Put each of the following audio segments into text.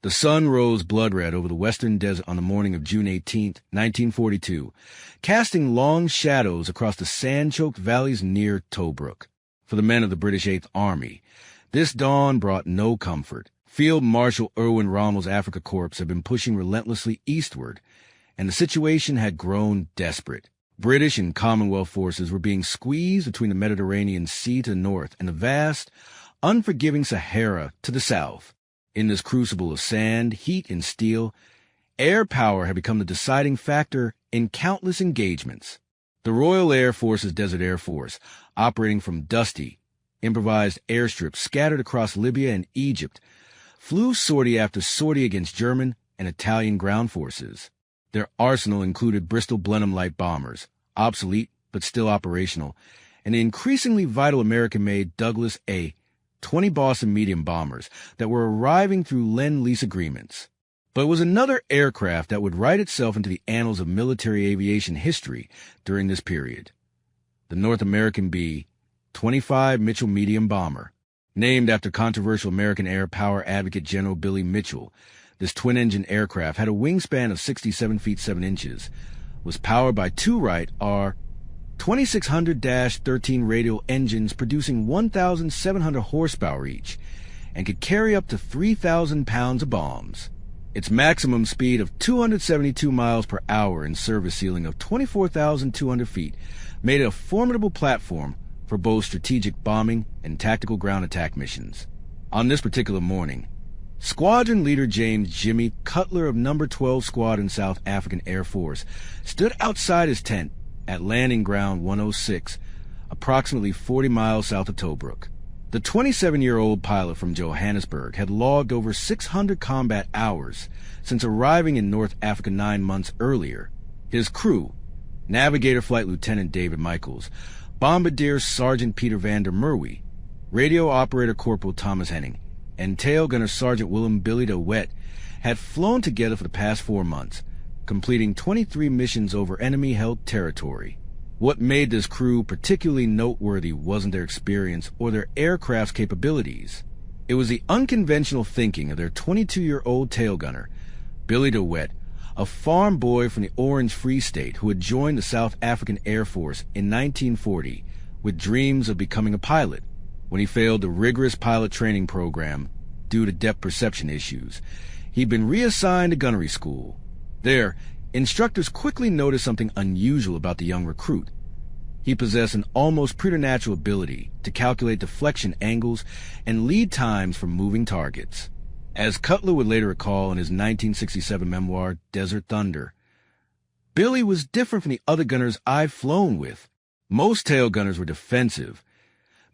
The sun rose blood-red over the western desert on the morning of June 18, 1942, casting long shadows across the sand-choked valleys near Tobruk. For the men of the British Eighth Army, this dawn brought no comfort. Field Marshal Erwin Rommel's Afrika Korps had been pushing relentlessly eastward, and the situation had grown desperate. British and Commonwealth forces were being squeezed between the Mediterranean Sea to the north and the vast, unforgiving Sahara to the south. In this crucible of sand, heat, and steel, air power had become the deciding factor in countless engagements. The Royal Air Force's Desert Air Force, operating from dusty, improvised airstrips scattered across Libya and Egypt, flew sortie after sortie against German and Italian ground forces. Their arsenal included Bristol Blenheim light bombers, obsolete but still operational, and the increasingly vital American-made Douglas A-20 Boston medium bombers that were arriving through Lend-Lease agreements. But it was another aircraft that would write itself into the annals of military aviation history during this period. The North American B-25 Mitchell medium bomber. Named after controversial American air power advocate General Billy Mitchell, this twin-engine aircraft had a wingspan of 67 feet 7 inches, was powered by two Wright R-2600-13 radial engines producing 1,700 horsepower each, and could carry up to 3,000 pounds of bombs. Its maximum speed of 272 miles per hour and service ceiling of 24,200 feet made it a formidable platform for both strategic bombing and tactical ground attack missions. On this particular morning, Squadron Leader James Jimmy Cutler of No. 12 Squadron South African Air Force stood outside his tent at Landing Ground 106, approximately 40 miles south of Tobruk. The 27-year-old pilot from Johannesburg had logged over 600 combat hours since arriving in North Africa 9 months earlier. His crew, Navigator Flight Lieutenant David Michaels, Bombardier Sergeant Peter van der Merwe, Radio Operator Corporal Thomas Henning, and Tail Gunner Sergeant Willem Billy de Wet had flown together for the past 4 months, completing 23 missions over enemy-held territory. What made this crew particularly noteworthy wasn't their experience or their aircraft's capabilities. It was the unconventional thinking of their 22-year-old tail gunner, Billy de Wet, a farm boy from the Orange Free State who had joined the South African Air Force in 1940 with dreams of becoming a pilot. When he failed the rigorous pilot training program due to depth perception issues, he'd been reassigned to gunnery school. There, instructors quickly noticed something unusual about the young recruit. He possessed an almost preternatural ability to calculate deflection angles and lead times for moving targets. As Cutler would later recall in his 1967 memoir, Desert Thunder, Billy was different from the other gunners I've flown with. Most tail gunners were defensive.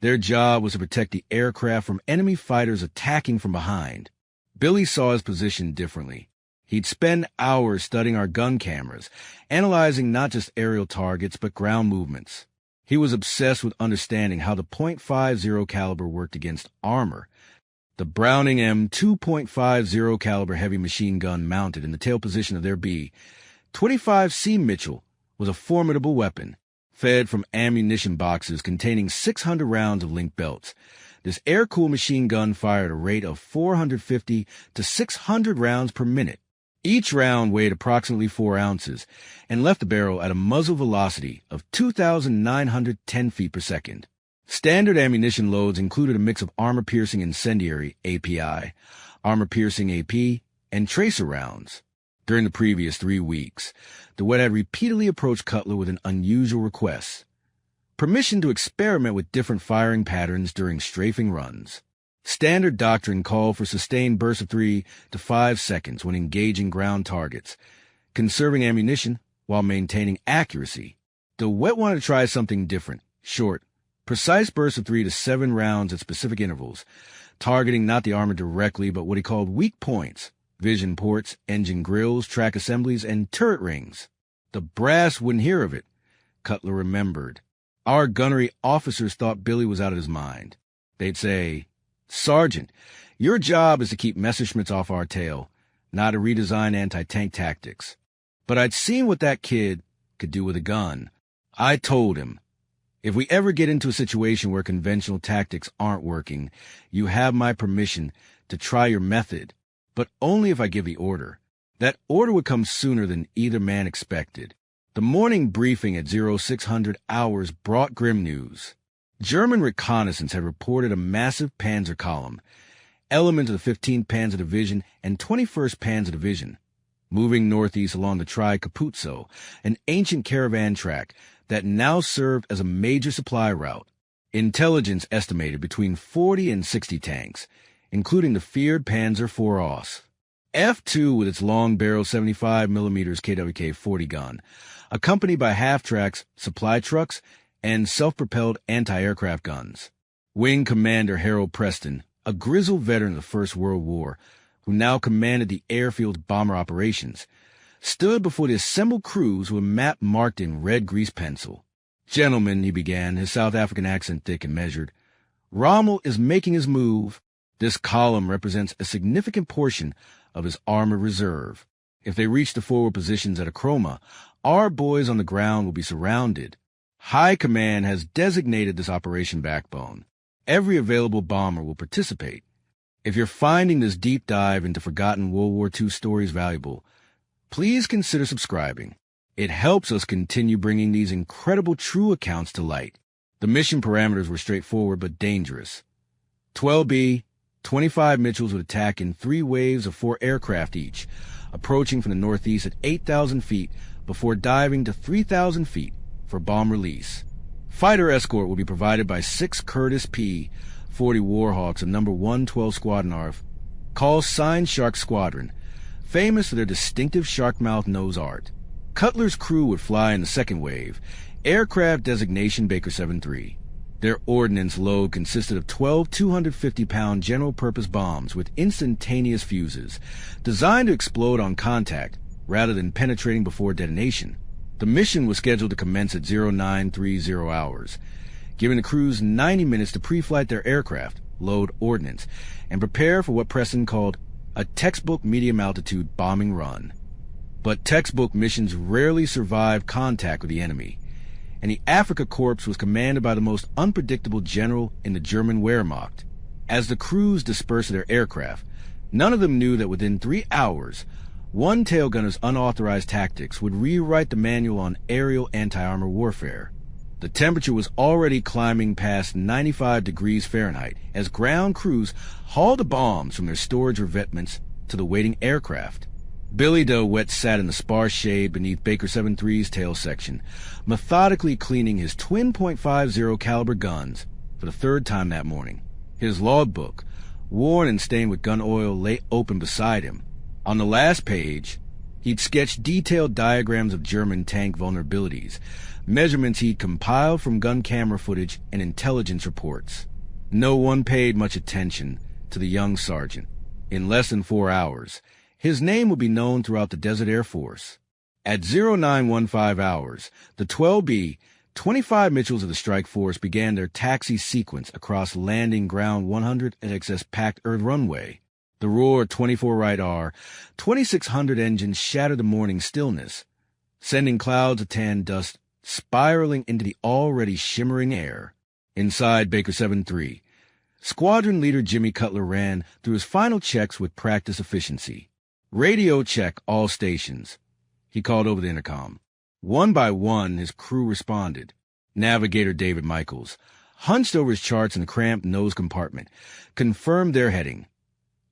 Their job was to protect the aircraft from enemy fighters attacking from behind. Billy saw his position differently. He'd spend hours studying our gun cameras, analyzing not just aerial targets but ground movements. He was obsessed with understanding how the .50 caliber worked against armor. The Browning M2.50 caliber heavy machine gun mounted in the tail position of their B-25C Mitchell was a formidable weapon. Fed from ammunition boxes containing 600 rounds of linked belts, this air-cooled machine gun fired at a rate of 450 to 600 rounds per minute. Each round weighed approximately 4 ounces and left the barrel at a muzzle velocity of 2,910 feet per second. Standard ammunition loads included a mix of armor-piercing incendiary API, armor-piercing AP, and tracer rounds. During the previous 3 weeks, de Wet had repeatedly approached Cutler with an unusual request: permission to experiment with different firing patterns during strafing runs. Standard doctrine called for sustained bursts of 3 to 5 seconds when engaging ground targets, conserving ammunition while maintaining accuracy. De Wet wanted to try something different, short, precise bursts of 3 to 7 rounds at specific intervals, targeting not the armor directly but what he called weak points: vision ports, engine grills, track assemblies, and turret rings. The brass wouldn't hear of it, Cutler remembered. Our gunnery officers thought Billy was out of his mind. They'd say, "Sergeant, your job is to keep Messerschmitts off our tail, not to redesign anti-tank tactics." But I'd seen what that kid could do with a gun. I told him, "If we ever get into a situation where conventional tactics aren't working, you have my permission to try your method." but only if I give the order. That order would come sooner than either man expected. The morning briefing at 0600 hours brought grim news. German reconnaissance had reported a massive panzer column, elements of the 15th Panzer Division and 21st Panzer Division, moving northeast along the Tri-Capuzzo, an ancient caravan track that now served as a major supply route. Intelligence estimated between 40 and 60 tanks, including the feared Panzer IV Aus. F2 with its long-barrel 75mm KWK 40 gun, accompanied by half-tracks, supply trucks, and self-propelled anti-aircraft guns. Wing Commander Harold Preston, a grizzled veteran of the First World War, who now commanded the airfield's bomber operations, stood before the assembled crews with a map marked in red grease pencil. "Gentlemen," he began, his South African accent thick and measured, "Rommel is making his move. This column represents a significant portion of his armored reserve. If they reach the forward positions at Akroma, our boys on the ground will be surrounded. High Command has designated this operation backbone. Every available bomber will participate. If you're finding this deep dive into forgotten World War II stories valuable, please consider subscribing. It helps us continue bringing these incredible true accounts to light." The mission parameters were straightforward but dangerous. 12B, 25 Mitchells would attack in 3 waves of 4 aircraft each, approaching from the northeast at 8,000 feet before diving to 3,000 feet for bomb release. Fighter escort will be provided by 6 Curtiss P-40 Warhawks of No. 112 Squadron RF, called Sign Shark Squadron, famous for their distinctive shark-mouth nose art. Cutler's crew would fly in the second wave, aircraft designation Baker 7-3. Their ordnance load consisted of 12 250-pound general-purpose bombs with instantaneous fuses, designed to explode on contact rather than penetrating before detonation. The mission was scheduled to commence at 0930 hours, giving the crews 90 minutes to pre-flight their aircraft, load ordnance, and prepare for what Preston called a textbook medium-altitude bombing run. But textbook missions rarely survive contact with the enemy, and the Afrika Korps was commanded by the most unpredictable general in the German Wehrmacht. As the crews dispersed their aircraft, none of them knew that within 3 hours, one tail gunner's unauthorized tactics would rewrite the manual on aerial anti-armor warfare. The temperature was already climbing past 95 degrees Fahrenheit as ground crews hauled the bombs from their storage revetments to the waiting aircraft. Billy DeWitt sat in the sparse shade beneath Baker 7-3's tail section, methodically cleaning his twin .50 caliber guns for the 3rd time that morning. His logbook, worn and stained with gun oil, lay open beside him. On the last page, he'd sketched detailed diagrams of German tank vulnerabilities, measurements he'd compiled from gun camera footage and intelligence reports. No one paid much attention to the young sergeant. In less than 4 hours, his name would be known throughout the Desert Air Force. At 0915 hours, the 12B, 25 Mitchells of the Strike Force began their taxi sequence across landing ground 100 at excess packed earth runway. The roar of 24 Right R, 2600 engines shattered the morning stillness, sending clouds of tan dust spiraling into the already shimmering air. Inside Baker 7-3, Squadron Leader Jimmy Cutler ran through his final checks with practice efficiency. "Radio check all stations," he called over the intercom. One by one, his crew responded. Navigator David Michaels, hunched over his charts in the cramped nose compartment, confirmed their heading.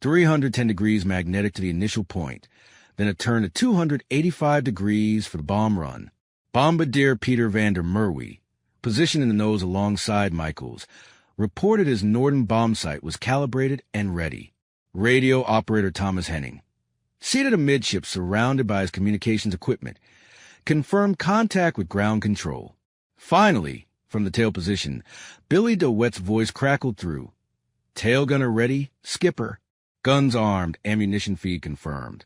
310 degrees magnetic to the initial point, then a turn to 285 degrees for the bomb run. Bombardier Peter van der Merwe, positioned in the nose alongside Michaels, reported his Norden bomb sight was calibrated and ready. Radio operator Thomas Henning, seated amidships surrounded by his communications equipment, confirmed contact with ground control. Finally, from the tail position, Billy DeWitt's voice crackled through. "Tail gunner ready, skipper. Guns armed, ammunition feed confirmed."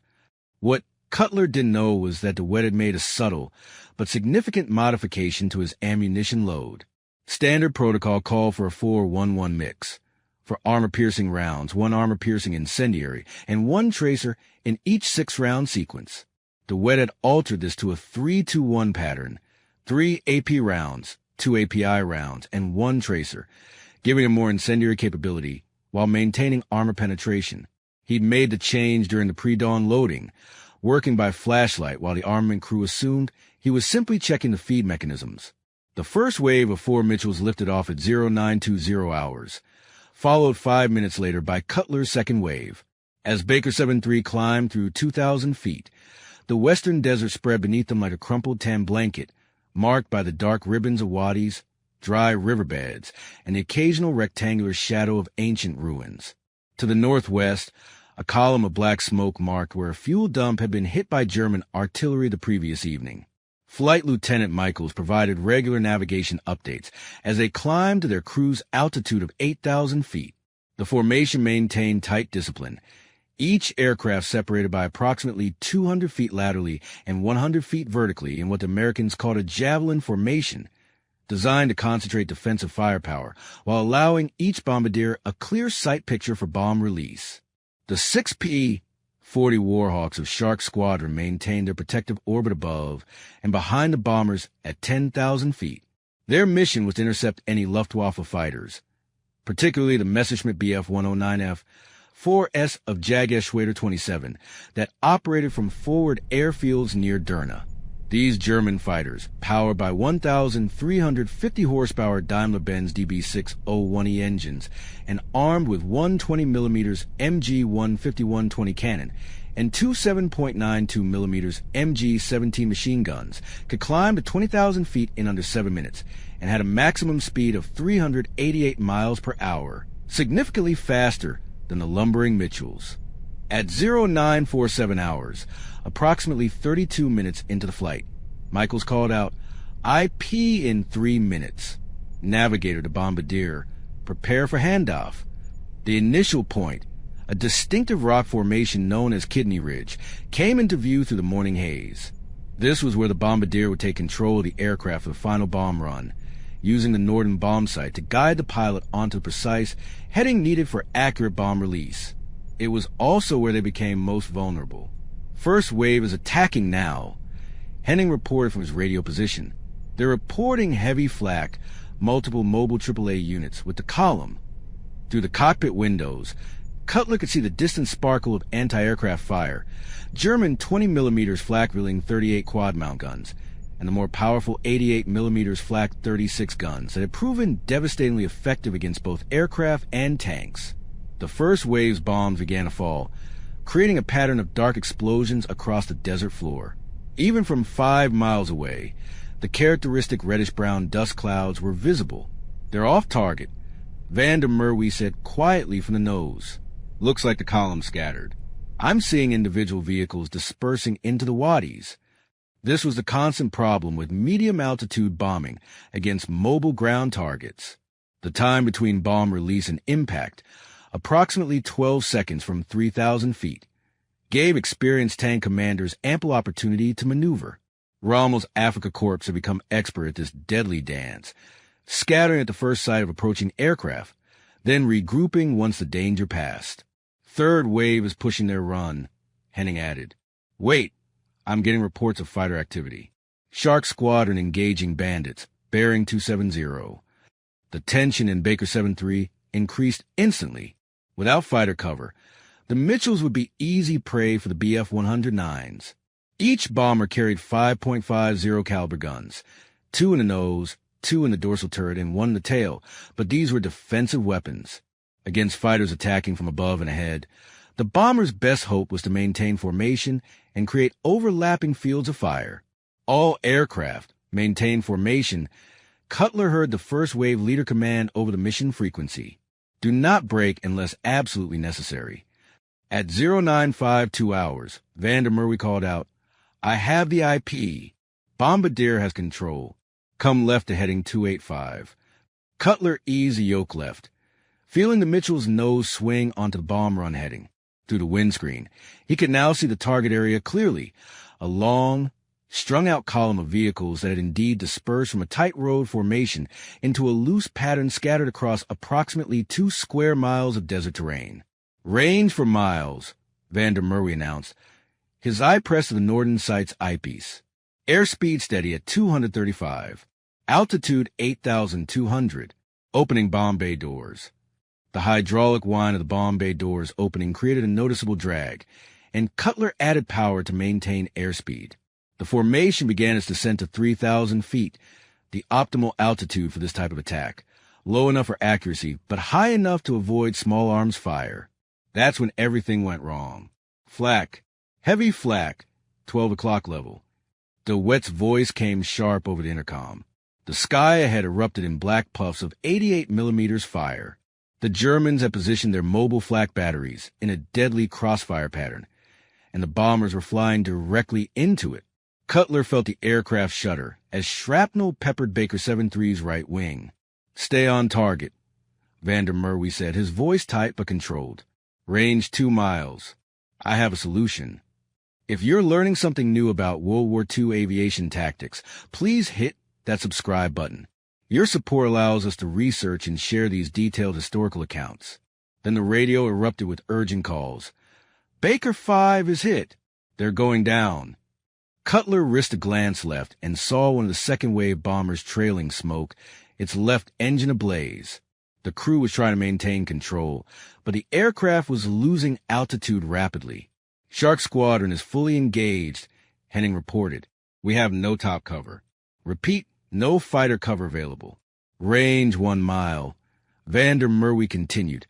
What Cutler didn't know was that DeWitt had made a subtle but significant modification to his ammunition load. Standard protocol called for a 4-1-1 mix. For armor-piercing rounds, 1 armor-piercing incendiary, and 1 tracer in each 6-round sequence. DeWitt had altered this to a 3-2-1 pattern, 3 AP rounds, 2 API rounds, and 1 tracer, giving him more incendiary capability while maintaining armor penetration. He'd made the change during the pre-dawn loading, working by flashlight while the armament crew assumed he was simply checking the feed mechanisms. The first wave of 4 Mitchells lifted off at 0920 hours, followed 5 minutes later by Cutler's second wave. As Baker 7-3 climbed through 2,000 feet, the western desert spread beneath them like a crumpled tan blanket, marked by the dark ribbons of wadis, dry riverbeds, and the occasional rectangular shadow of ancient ruins. To the northwest, a column of black smoke marked where a fuel dump had been hit by German artillery the previous evening. Flight Lieutenant Michaels provided regular navigation updates as they climbed to their cruise altitude of 8,000 feet. The formation maintained tight discipline, each aircraft separated by approximately 200 feet laterally and 100 feet vertically in what the Americans called a javelin formation, designed to concentrate defensive firepower while allowing each bombardier a clear sight picture for bomb release. The 6P-40 Warhawks of Shark Squadron maintained their protective orbit above and behind the bombers at 10,000 feet. Their mission was to intercept any Luftwaffe fighters, particularly the Messerschmitt Bf-109F 4S of Jageschwader 27 that operated from forward airfields near Derna. These German fighters, powered by 1,350 horsepower Daimler-Benz DB601E engines and armed with 120mm MG-15120 cannon and two 7.92mm MG-17 machine guns, could climb to 20,000 feet in under 7 minutes and had a maximum speed of 388 miles per hour, significantly faster than the lumbering Mitchells. At 0947 hours, approximately 32 minutes into the flight, Michaels called out, "IP in 3 minutes. Navigator to Bombardier, prepare for handoff." The initial point, a distinctive rock formation known as Kidney Ridge, came into view through the morning haze. This was where the Bombardier would take control of the aircraft for the final bomb run, using the Norden bomb site to guide the pilot onto the precise heading needed for accurate bomb release. It was also where they became most vulnerable. First wave is attacking now. Henning reported from his radio position. They're reporting heavy flak, multiple mobile AAA units with the column. Through the cockpit windows, Cutler could see the distant sparkle of anti-aircraft fire, German 20mm flak-reeling 38 quad-mount guns, and the more powerful 88mm flak 36 guns that had proven devastatingly effective against both aircraft and tanks. The first wave's bombs began to fall, creating a pattern of dark explosions across the desert floor. Even from 5 miles away, the characteristic reddish-brown dust clouds were visible. "They're off target," Van der Merwe said quietly from the nose. "Looks like the column scattered. I'm seeing individual vehicles dispersing into the wadis." This was the constant problem with medium-altitude bombing against mobile ground targets. The time between bomb release and impact, approximately 12 seconds from 3,000 feet, gave experienced tank commanders ample opportunity to maneuver. Rommel's Afrika Korps had become expert at this deadly dance, scattering at the first sight of approaching aircraft, then regrouping once the danger passed. "Third wave is pushing their run," Henning added. "Wait, I'm getting reports of fighter activity. Shark Squadron engaging bandits, bearing 270. The tension in Baker 7-3 increased instantly. Without fighter cover, the Mitchells would be easy prey for the Bf-109s. Each bomber carried 5.50 caliber guns, 2 in the nose, 2 in the dorsal turret, and 1 in the tail, but these were defensive weapons. Against fighters attacking from above and ahead, the bombers' best hope was to maintain formation and create overlapping fields of fire. All aircraft maintained formation. Cutler heard the first wave leader command over the mission frequency: "Do not break unless absolutely necessary." At 0952 hours, Van der Merwe called out, "I have the IP. Bombardier has control. Come left to heading 285. Cutler eased the yoke left, feeling the Mitchell's nose swing onto the bomb run heading. Through the windscreen, he could now see the target area clearly, a long, strung-out column of vehicles that had indeed dispersed from a tight road formation into a loose pattern scattered across approximately 2 square miles of desert terrain. "Range for miles," Van der Merwe announced, his eye pressed to the Norden site's eyepiece. "Airspeed steady at 235. Altitude 8,200. Opening bomb bay doors." The hydraulic whine of the bomb bay doors opening created a noticeable drag, and Cutler added power to maintain airspeed. The formation began its descent to 3,000 feet, the optimal altitude for this type of attack, low enough for accuracy, but high enough to avoid small arms fire. That's when everything went wrong. Flak. Heavy flak. 12 o'clock level. DeWitt's voice came sharp over the intercom. The sky ahead erupted in black puffs of 88 millimeters fire. The Germans had positioned their mobile flak batteries in a deadly crossfire pattern, and the bombers were flying directly into it. Cutler felt the aircraft shudder as shrapnel peppered Baker 7-3's right wing. "Stay on target," Vander Merwe said, his voice tight but controlled. "Range 2 miles. I have a solution." If you're learning something new about World War II aviation tactics, please hit that subscribe button. Your support allows us to research and share these detailed historical accounts. Then the radio erupted with urgent calls. "Baker 5 is hit. They're going down." Cutler risked a glance left and saw one of the second-wave bombers trailing smoke, its left engine ablaze. The crew was trying to maintain control, but the aircraft was losing altitude rapidly. "Shark Squadron is fully engaged," Henning reported. "We have no top cover. Repeat, no fighter cover available. Range 1 mile. Vander Merwe continued,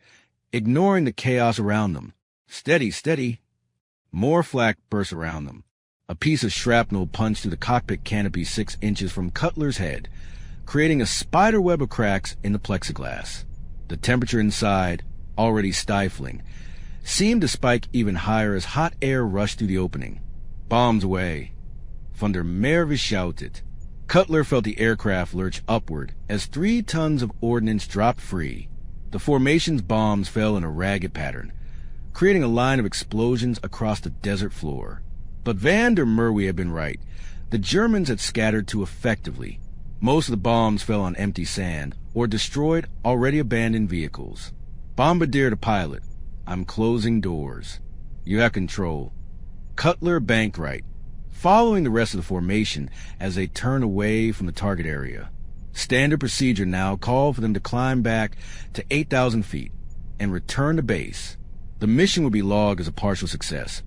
ignoring the chaos around them. "Steady, steady." More flak burst around them. A piece of shrapnel punched through the cockpit canopy 6 inches from Cutler's head, creating a spider web of cracks in the plexiglass. The temperature inside, already stifling, seemed to spike even higher as hot air rushed through the opening. "Bombs away." Von der Merwe shouted. Cutler felt the aircraft lurch upward as 3 tons of ordnance dropped free. The formation's bombs fell in a ragged pattern, creating a line of explosions across the desert floor. But Vander Merwe had been right. The Germans had scattered too effectively. Most of the bombs fell on empty sand or destroyed already abandoned vehicles. "Bombardier to pilot. I'm closing doors. You have control." Cutler banked right, following the rest of the formation as they turned away from the target area. Standard procedure now called for them to climb back to 8,000 feet and return to base. The mission would be logged as a partial success.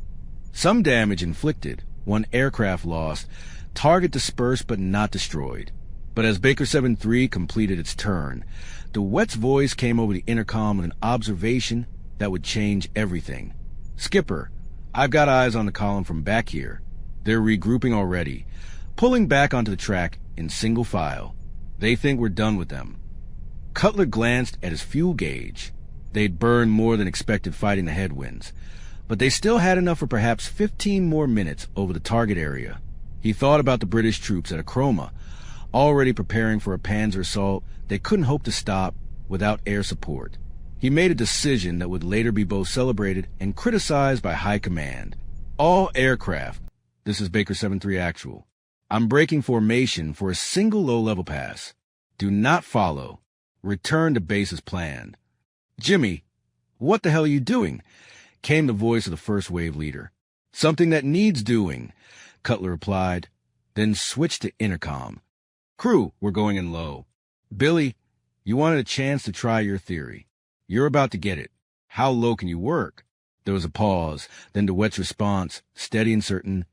Some damage inflicted, 1 aircraft lost, target dispersed but not destroyed. But as Baker 7-3 completed its turn, DeWitt's voice came over the intercom with an observation that would change everything. "Skipper, I've got eyes on the column from back here. They're regrouping already, pulling back onto the track in single file. They think we're done with them." Cutler glanced at his fuel gauge. They'd burned more than expected fighting the headwinds, but they still had enough for perhaps 15 more minutes over the target area. He thought about the British troops at Akroma, already preparing for a panzer assault they couldn't hope to stop without air support. He made a decision that would later be both celebrated and criticized by high command. "All aircraft," this is Baker 7-3 actual, "I'm breaking formation for a single low-level pass. Do not follow. Return to base as planned." "Jimmy, what the hell are you doing?" came the voice of the first wave leader. "Something that needs doing," Cutler replied, then switched to intercom. "Crew, we're going in low. Billy, you wanted a chance to try your theory. You're about to get it. How low can you work?" There was a pause, then DeWitt's response, steady and certain.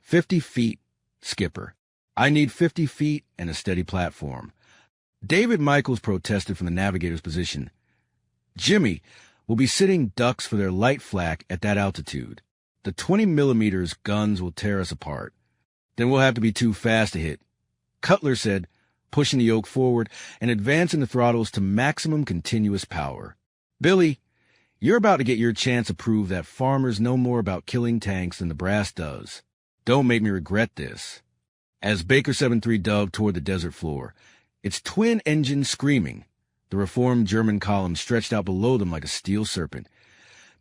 50 feet, skipper. I need 50 feet and a steady platform." David Michaels protested from the navigator's position. "Jimmy, we'll be sitting ducks for their light flak at that altitude. The 20 millimeters guns will tear us apart. Then we'll have to be too fast to hit." Cutler said, pushing the yoke forward and advancing the throttles to maximum continuous power. "Billy, you're about to get your chance to prove that farmers know more about killing tanks than the brass does. Don't make me regret this." As Baker 7-3 dug toward the desert floor, its twin engines screaming, the reformed German column stretched out below them like a steel serpent,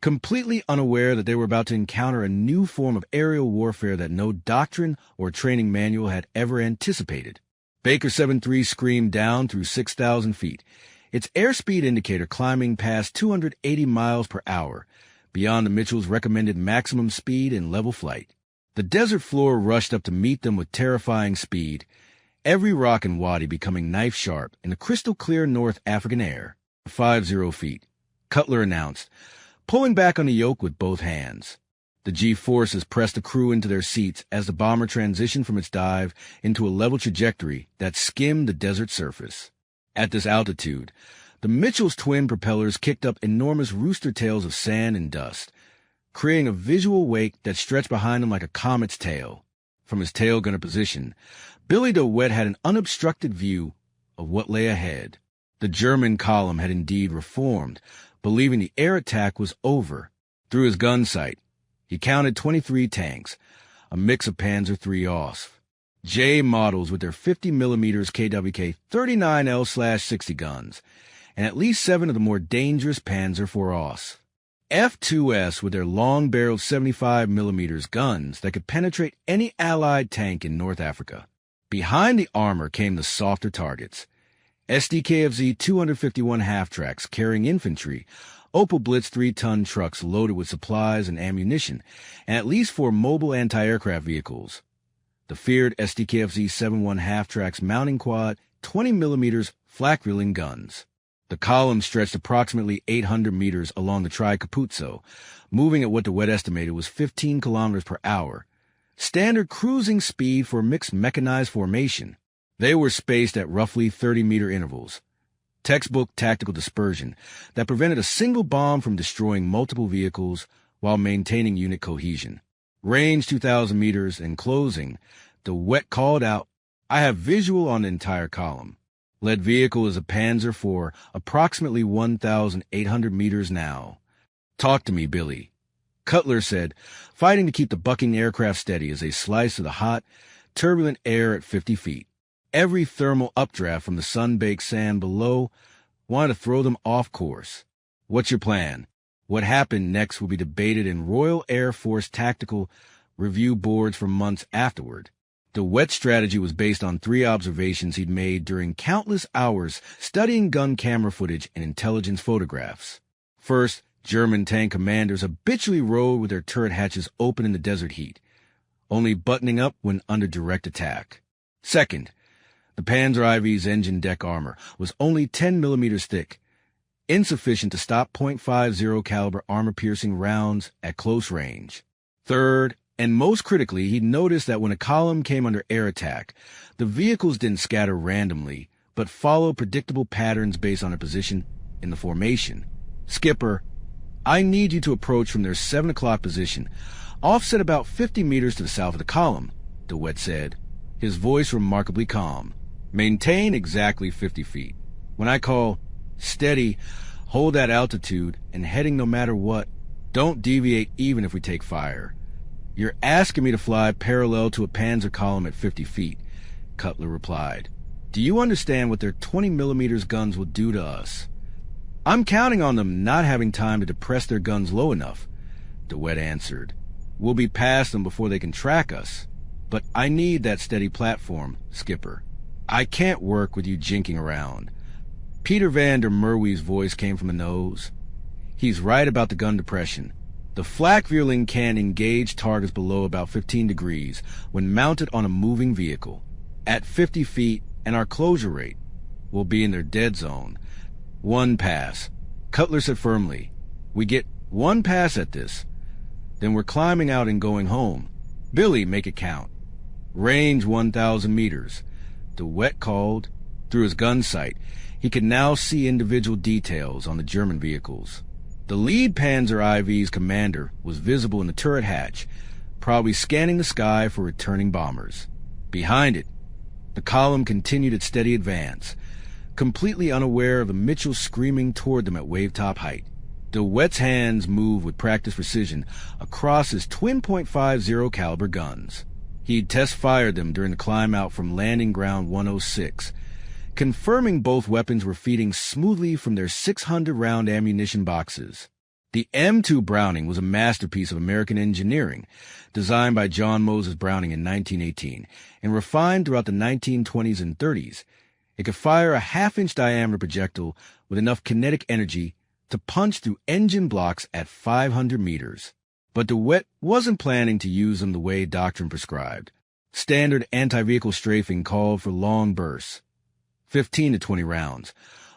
completely unaware that they were about to encounter a new form of aerial warfare that no doctrine or training manual had ever anticipated. Baker 7-3 screamed down through 6,000 feet, its airspeed indicator climbing past 280 miles per hour, beyond the Mitchell's recommended maximum speed in level flight. The desert floor rushed up to meet them with terrifying speed, every rock and wadi becoming knife-sharp in the crystal-clear North African air. 50 feet. Cutler announced, pulling back on the yoke with both hands. The G-forces pressed the crew into their seats as the bomber transitioned from its dive into a level trajectory that skimmed the desert surface. At this altitude, the Mitchell's twin propellers kicked up enormous rooster tails of sand and dust, creating a visual wake that stretched behind him like a comet's tail. From his tail gunner position, Billy DeWitt had an unobstructed view of what lay ahead. The German column had indeed reformed, believing the air attack was over. Through his gun sight, he counted 23 tanks, a mix of Panzer III Ausf, J models with their 50mm KWK 39L/60 guns, and at least 7 of the more dangerous Panzer IV Ausf. F2S with their long-barreled 75mm guns that could penetrate any Allied tank in North Africa. Behind the armor came the softer targets. SDKFZ 251 half-tracks carrying infantry, Opel Blitz 3-ton trucks loaded with supplies and ammunition, and at least 4 mobile anti-aircraft vehicles. The feared SDKFZ 71 half-tracks mounting quad 20mm flak-reeling guns. The column stretched approximately 800 meters along the Tri-Capuzzo, moving at what DeWitt estimated was 15 kilometers per hour, standard cruising speed for a mixed mechanized formation. They were spaced at roughly 30-meter intervals. Textbook tactical dispersion that prevented a single bomb from destroying multiple vehicles while maintaining unit cohesion. Range 2,000 meters and closing, DeWitt called out, "I have visual on the entire column. Lead vehicle is a Panzer for approximately 1,800 meters now." "Talk to me, Billy." Cutler said, fighting to keep the bucking aircraft steady as they sliced through the hot, turbulent air at 50 feet. Every thermal updraft from the sun-baked sand below wanted to throw them off course. "What's your plan?" What happened next will be debated in Royal Air Force tactical review boards for months afterward. DeWitt's strategy was based on 3 observations he'd made during countless hours studying gun camera footage and intelligence photographs. First, German tank commanders habitually rode with their turret hatches open in the desert heat, only buttoning up when under direct attack. Second, the Panzer IV's engine deck armor was only 10 millimeters thick, insufficient to stop .50 caliber armor-piercing rounds at close range. Third, and most critically, he noticed that when a column came under air attack, the vehicles didn't scatter randomly, but followed predictable patterns based on their position in the formation. "Skipper, I need you to approach from their 7 o'clock position, offset about 50 meters to the south of the column," DeWitt said, his voice remarkably calm. "Maintain exactly 50 feet. When I call, steady, hold that altitude, and heading no matter what. Don't deviate even if we take fire." "You're asking me to fly parallel to a Panzer column at 50 feet, Cutler replied. "Do you understand what their 20mm guns will do to us?" "I'm counting on them not having time to depress their guns low enough," DeWitt answered. "We'll be past them before they can track us. But I need that steady platform, Skipper. I can't work with you jinking around." Peter van der Merwe's voice came from the nose. "He's right about the gun depression. The flak-reeling can engage targets below about 15 degrees when mounted on a moving vehicle. At 50 feet and our closure rate, we'll be in their dead zone. 1 pass." Cutler said firmly, "We get 1 pass at this. Then we're climbing out and going home. Billy, make it count." "Range 1,000 meters. DeWitt called. Through his gun sight, he could now see individual details on the German vehicles. The lead Panzer IV's commander was visible in the turret hatch, probably scanning the sky for returning bombers. Behind it, the column continued its steady advance, completely unaware of the Mitchells screaming toward them at wave-top height. DeWitt's hands moved with practiced precision across his twin .50 caliber guns. He'd test-fired them during the climb out from Landing Ground 106, confirming both weapons were feeding smoothly from their 600-round ammunition boxes. The M2 Browning was a masterpiece of American engineering, designed by John Moses Browning in 1918 and refined throughout the 1920s and 30s. It could fire a half-inch diameter projectile with enough kinetic energy to punch through engine blocks at 500 meters. But DeWitt wasn't planning to use them the way doctrine prescribed. Standard anti-vehicle strafing called for long bursts, 15 to 20 rounds,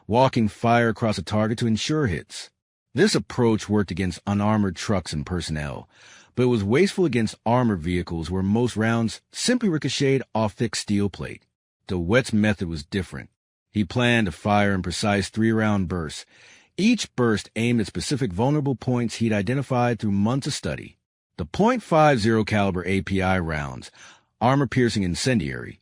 walking fire across a target to ensure hits. This approach worked against unarmored trucks and personnel, but it was wasteful against armored vehicles where most rounds simply ricocheted off thick steel plate. DeWitt's method was different. He planned to fire in precise 3-round bursts, each burst aimed at specific vulnerable points he'd identified through months of study. The .50 caliber API rounds, armor-piercing incendiary,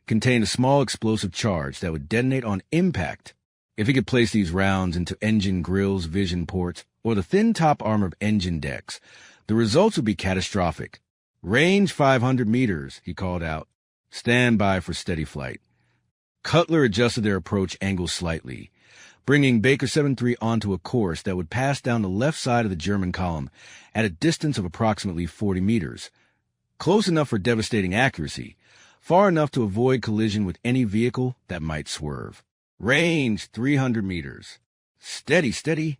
contained a small explosive charge that would detonate on impact. If he could place these rounds into engine grills, vision ports, or the thin top armor of engine decks, the results would be catastrophic. "Range 500 meters, he called out. "Stand by for steady flight." Cutler adjusted their approach angle slightly, bringing Baker 73 onto a course that would pass down the left side of the German column at a distance of approximately 40 meters, close enough for devastating accuracy, far enough to avoid collision with any vehicle that might swerve. "Range 300 meters. Steady, steady."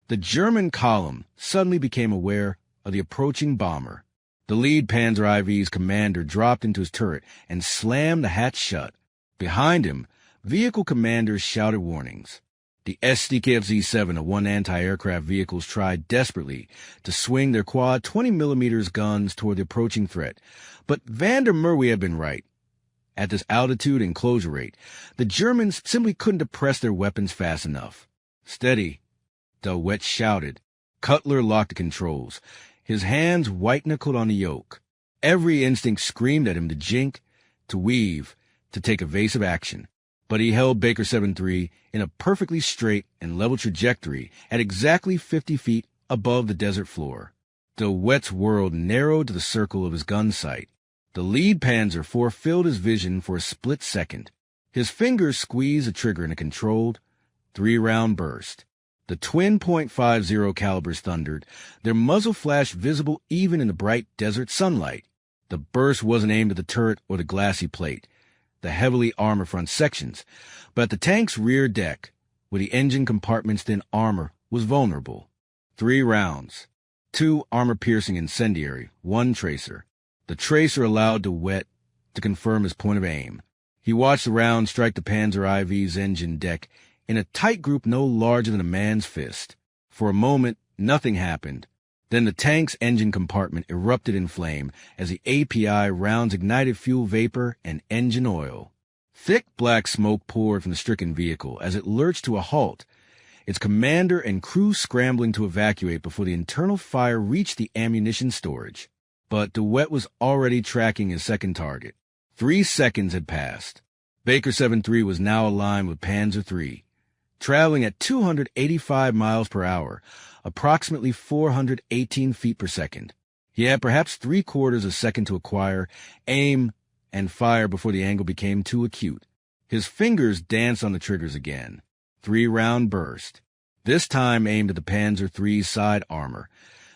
The German column suddenly became aware of the approaching bomber. The lead Panzer IV's commander dropped into his turret and slammed the hatch shut. Behind him, vehicle commanders shouted warnings. The SDKFZ-7 of one anti-aircraft vehicles tried desperately to swing their quad 20mm guns toward the approaching threat, but van der Merwe had been right. At this altitude and closure rate, the Germans simply couldn't depress their weapons fast enough. "Steady," DeWitt shouted. Cutler locked the controls, his hands white-knuckled on the yoke. Every instinct screamed at him to jink, to weave, to take evasive action. But he held Baker 73 in a perfectly straight and level trajectory at exactly 50 feet above the desert floor. DeWitt's world narrowed to the circle of his gun sight. The lead Panzer IV filled his vision for a split second. His fingers squeezed the trigger in a controlled 3-round burst. The twin .50 calibers thundered, their muzzle flash visible even in the bright desert sunlight. The burst wasn't aimed at the turret or the glassy plate, the heavily armored front sections, but at the tank's rear deck, where the engine compartment's thin armor was vulnerable. 3 rounds, 2 armor-piercing incendiary, 1 tracer. The tracer allowed DeWitt to confirm his point of aim. He watched the round strike the Panzer IV's engine deck in a tight group no larger than a man's fist. For a moment, nothing happened. Then the tank's engine compartment erupted in flame as the API rounds ignited fuel vapor and engine oil. Thick black smoke poured from the stricken vehicle as it lurched to a halt, its commander and crew scrambling to evacuate before the internal fire reached the ammunition storage. But DeWitt was already tracking his second target. 3 seconds had passed. Baker 73 was now aligned with Panzer III, traveling at 285 miles per hour, approximately 418 feet per second. He had perhaps 3/4 a second to acquire, aim, and fire before the angle became too acute. His fingers danced on the triggers again. 3-round burst, this time aimed at the Panzer III's side armor,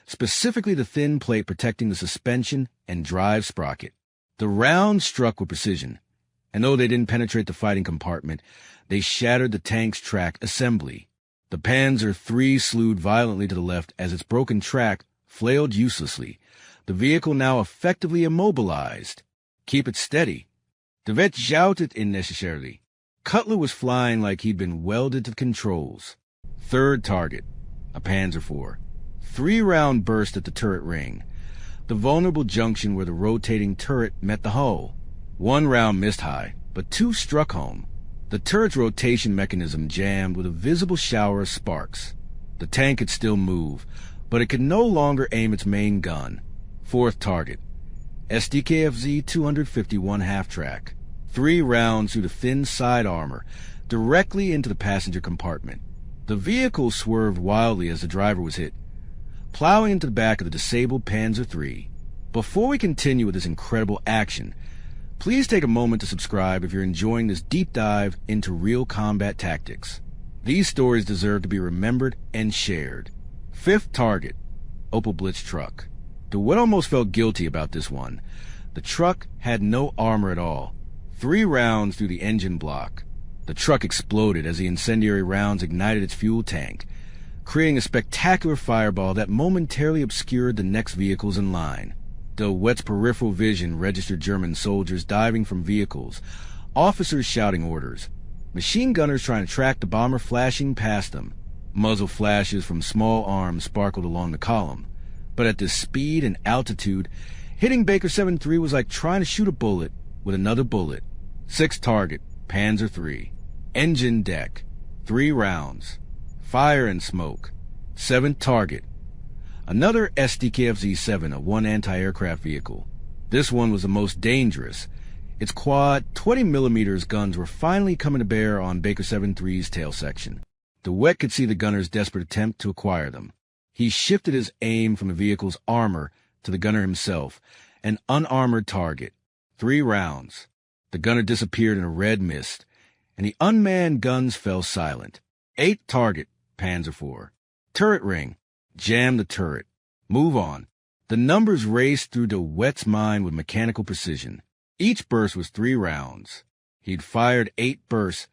specifically the thin plate protecting the suspension and drive sprocket. The round struck with precision, and though they didn't penetrate the fighting compartment, they shattered the tank's track assembly. The Panzer III slewed violently to the left as its broken track flailed uselessly, the vehicle now effectively immobilized. "Keep it steady." DeWitt shouted unnecessarily. Cutler was flying like he'd been welded to the controls. Third target, a Panzer IV. 3-round burst at the turret ring, the vulnerable junction where the rotating turret met the hull. 1 round missed high, but 2 struck home. The turret's rotation mechanism jammed with a visible shower of sparks. The tank could still move, but it could no longer aim its main gun. Fourth target, SDKFZ 251 half-track. 3 rounds through the thin side armor, directly into the passenger compartment. The vehicle swerved wildly as the driver was hit, plowing into the back of the disabled Panzer III. Before we continue with this incredible action, please take a moment to subscribe if you're enjoying this deep dive into real combat tactics. These stories deserve to be remembered and shared. Fifth target, Opel Blitz truck. DeWitt almost felt guilty about this one. The truck had no armor at all. 3 rounds through the engine block. The truck exploded as the incendiary rounds ignited its fuel tank, creating a spectacular fireball that momentarily obscured the next vehicles in line. DeWitt's peripheral vision registered German soldiers diving from vehicles, officers shouting orders, machine gunners trying to track the bomber flashing past them. Muzzle flashes from small arms sparkled along the column, but at this speed and altitude, hitting Baker 7-3 was like trying to shoot a bullet with another bullet. 6 target, Panzer III. Engine deck, 3 rounds. Fire and smoke. 7 target. Another SDKFZ-7 of 1 anti-aircraft vehicle. This one was the most dangerous. Its quad 20mm guns were finally coming to bear on Baker 7-3's tail section. DeWitt could see the gunner's desperate attempt to acquire them. He shifted his aim from the vehicle's armor to the gunner himself, an unarmored target. 3 rounds. The gunner disappeared in a red mist, and the unmanned guns fell silent. 8 target, Panzer IV. Turret ring. Jam the turret. Move on. The numbers raced through DeWitt's mind with mechanical precision. Each burst was 3 rounds. He'd fired 8 bursts,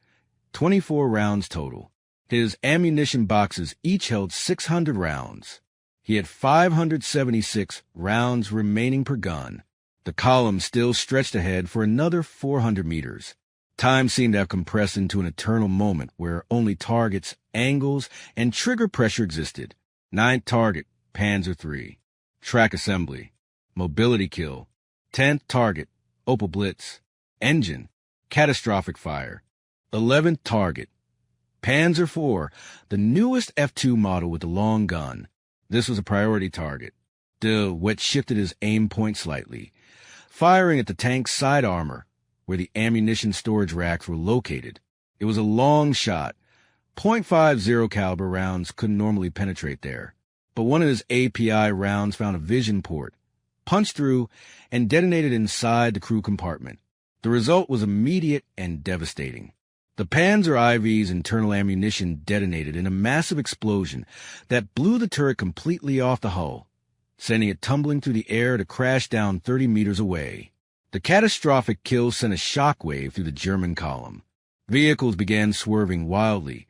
24 rounds total. His ammunition boxes each held 600 rounds. He had 576 rounds remaining per gun. The column still stretched ahead for another 400 meters. Time seemed to have compressed into an eternal moment where only targets, angles, and trigger pressure existed. 9th target, Panzer III. Track assembly. Mobility kill. 10th target, Opel Blitz. Engine. Catastrophic fire. 11th target. Panzer IV, the newest F2 model with the long gun. This was a priority target. DeWitt shifted his aim point slightly, firing at the tank's side armor, where the ammunition storage racks were located. It was a long shot. .50 caliber rounds couldn't normally penetrate there, but one of his API rounds found a vision port, punched through, and detonated inside the crew compartment. The result was immediate and devastating. The Panzer IV's internal ammunition detonated in a massive explosion that blew the turret completely off the hull, sending it tumbling through the air to crash down 30 meters away. The catastrophic kill sent a shockwave through the German column. Vehicles began swerving wildly,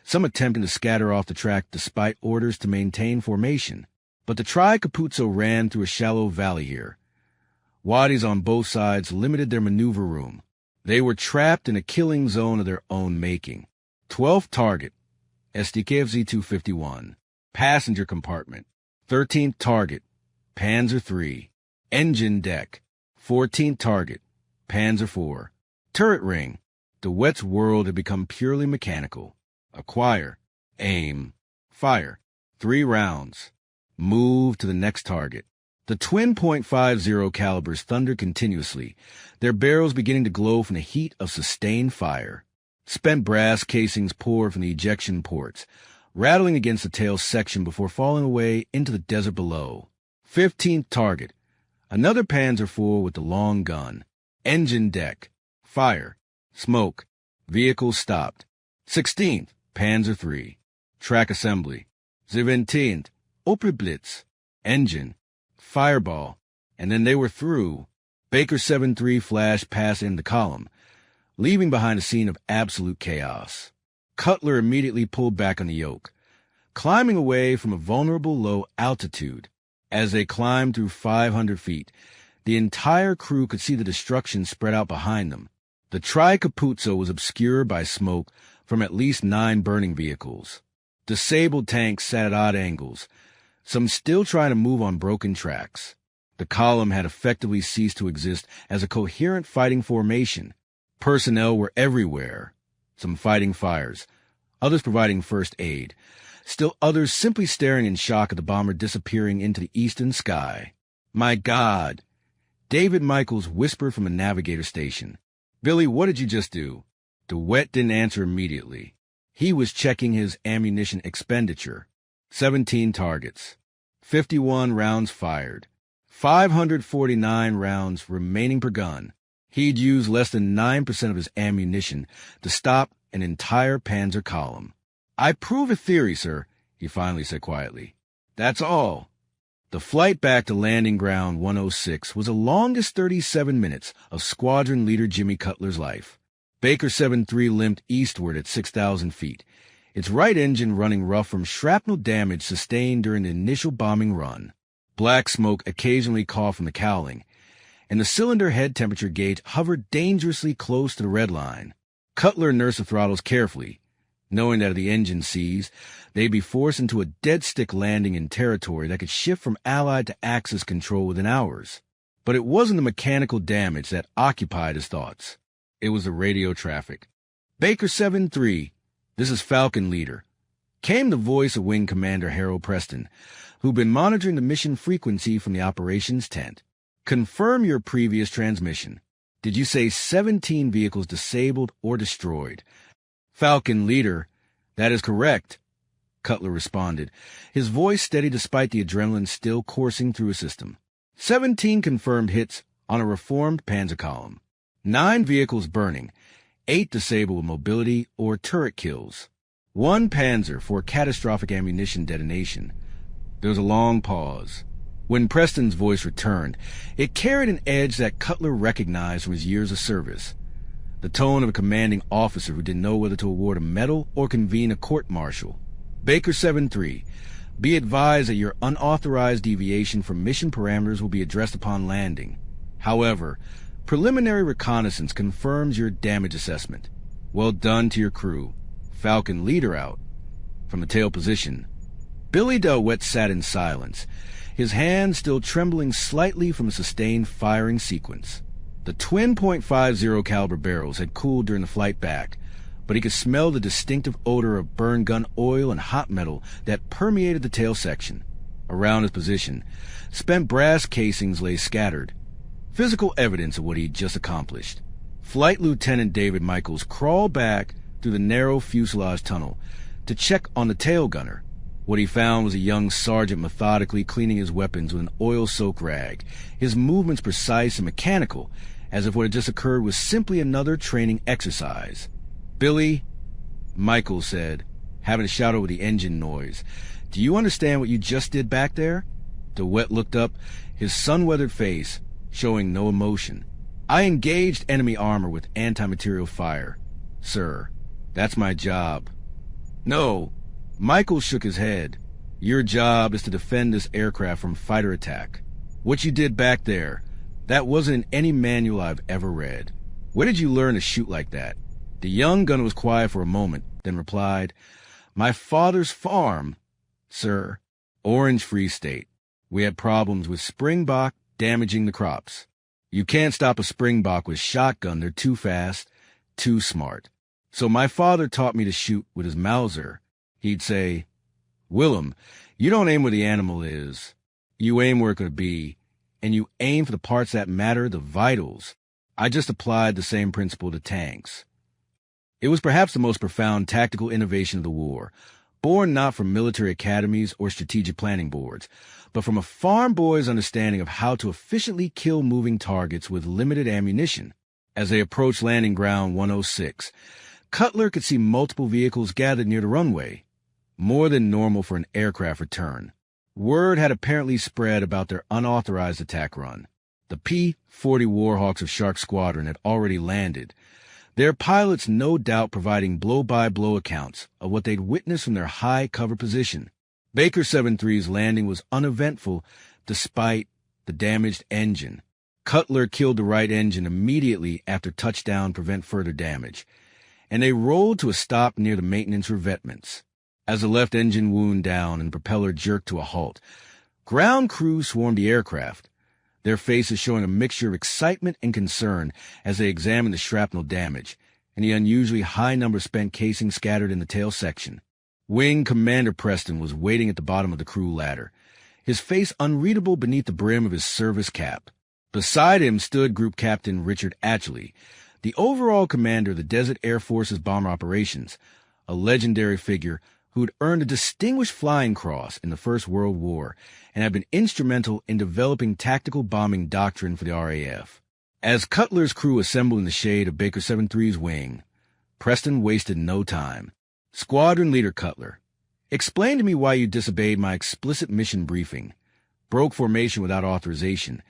some attempting to scatter off the track despite orders to maintain formation. But the Tri-Capuzzo ran through a shallow valley here. Wadis on both sides limited their maneuver room. They were trapped in a killing zone of their own making. 12th target, SDKFZ-251. Passenger compartment. 13th target, Panzer III. Engine deck. 14th target, Panzer IV. Turret ring. DeWitt's world had become purely mechanical. Acquire. Aim. Fire. 3 rounds. Move to the next target. The twin .50 calibers thundered continuously, their barrels beginning to glow from the heat of sustained fire. Spent brass casings poured from the ejection ports, rattling against the tail section before falling away into the desert below. 15th target. Another Panzer IV with the long gun. Engine deck. Fire. Smoke. Vehicle stopped. 16th. Panzer III. Track assembly. 17th. Opel Blitz. Engine. Fireball. And then they were through. Baker 7-3 flashed past in the column, leaving behind a scene of absolute chaos. Cutler immediately pulled back on the yoke, climbing away from a vulnerable low altitude. As they climbed through 500 feet, the entire crew could see the destruction spread out behind them. The Tri-Capuzzo was obscured by smoke from at least 9 burning vehicles. Disabled tanks sat at odd angles, some still trying to move on broken tracks. The column had effectively ceased to exist as a coherent fighting formation. Personnel were everywhere, some fighting fires, others providing first aid, still others simply staring in shock at the bomber disappearing into the eastern sky. "My God!" David Michaels whispered from the navigator station. "Billy, what did you just do?" DeWitt didn't answer immediately. He was checking his ammunition expenditure. 17 targets. 51 rounds fired. 549 rounds remaining per gun. He'd used less than 9% of his ammunition to stop an entire Panzer column. "I prove a theory, sir," he finally said quietly. "That's all." The flight back to landing ground 106 was the longest 37 minutes of squadron leader Jimmy Cutler's life. Baker 7-3 limped eastward at 6,000 feet, its right engine running rough from shrapnel damage sustained during the initial bombing run. Black smoke occasionally coughed from the cowling, and the cylinder head temperature gauge hovered dangerously close to the red line. Cutler nursed the throttles carefully, knowing that if the engine seized, they'd be forced into a dead-stick landing in territory that could shift from Allied to Axis control within hours. But it wasn't the mechanical damage that occupied his thoughts. It was the radio traffic. Baker 7-3, this is Falcon Leader, came the voice of Wing Commander Harold Preston, who'd been monitoring the mission frequency from the operations tent. Confirm your previous transmission. Did you say 17 vehicles disabled or destroyed? Falcon Leader, that is correct, Cutler responded, his voice steady despite the adrenaline still coursing through his system. 17 confirmed hits on a reformed Panzer column. 9 vehicles burning, 8 disabled with mobility or turret kills. 1 Panzer for catastrophic ammunition detonation. There was a long pause. When Preston's voice returned, it carried an edge that Cutler recognized from his years of service. The tone of a commanding officer who didn't know whether to award a medal or convene a court-martial. Baker 7-3, be advised that your unauthorized deviation from mission parameters will be addressed upon landing. However, preliminary reconnaissance confirms your damage assessment. Well done to your crew. Falcon Leader out. From the tail position, Billy DeWitt sat in silence, his hands still trembling slightly from a sustained firing sequence. The twin .50 caliber barrels had cooled during the flight back, but he could smell the distinctive odor of burn gun oil and hot metal that permeated the tail section. Around his position, spent brass casings lay scattered, physical evidence of what he'd just accomplished. Flight Lieutenant David Michaels crawled back through the narrow fuselage tunnel to check on the tail gunner. What he found was a young sergeant methodically cleaning his weapons with an oil-soaked rag, his movements precise and mechanical, as if what had just occurred was simply another training exercise. "Billy," Michaels said, having to shout over the engine noise, "do you understand what you just did back there?" DeWitt looked up, his sun-weathered face showing no emotion. "I engaged enemy armor with anti-material fire, sir. That's my job." "No." Michaels shook his head. "Your job is to defend this aircraft from fighter attack. What you did back there, that wasn't in any manual I've ever read. Where did you learn to shoot like that?" The young gunner was quiet for a moment, then replied, "My father's farm, sir. Orange Free State. We had problems with springbok damaging the crops. You can't stop a springbok with shotgun. They're too fast, too smart. So my father taught me to shoot with his Mauser. He'd say, 'Willem, you don't aim where the animal is. You aim where it could be, and you aim for the parts that matter, the vitals.' I just applied the same principle to tanks." It was perhaps the most profound tactical innovation of the war, born not from military academies or strategic planning boards, but from a farm boy's understanding of how to efficiently kill moving targets with limited ammunition. As they approached landing ground 106, Cutler could see multiple vehicles gathered near the runway, more than normal for an aircraft return. Word had apparently spread about their unauthorized attack run. The P-40 Warhawks of Shark Squadron had already landed, their pilots no doubt providing blow-by-blow accounts of what they'd witnessed from their high cover position. Baker 7-3's landing was uneventful despite the damaged engine. Cutler killed the right engine immediately after touchdown to prevent further damage, and they rolled to a stop near the maintenance revetments. As the left engine wound down and the propeller jerked to a halt, ground crews swarmed the aircraft, their faces showing a mixture of excitement and concern as they examined the shrapnel damage and the unusually high number of spent casings scattered in the tail section. Wing Commander Preston was waiting at the bottom of the crew ladder, his face unreadable beneath the brim of his service cap. Beside him stood Group Captain Richard Atchley, the overall commander of the Desert Air Force's bomber operations, a legendary figure who'd earned a Distinguished Flying Cross in the First World War and had been instrumental in developing tactical bombing doctrine for the RAF. As Cutler's crew assembled in the shade of Baker 7-3's wing, Preston wasted no time. "Squadron Leader Cutler, explain to me why you disobeyed my explicit mission briefing, broke formation without authorization,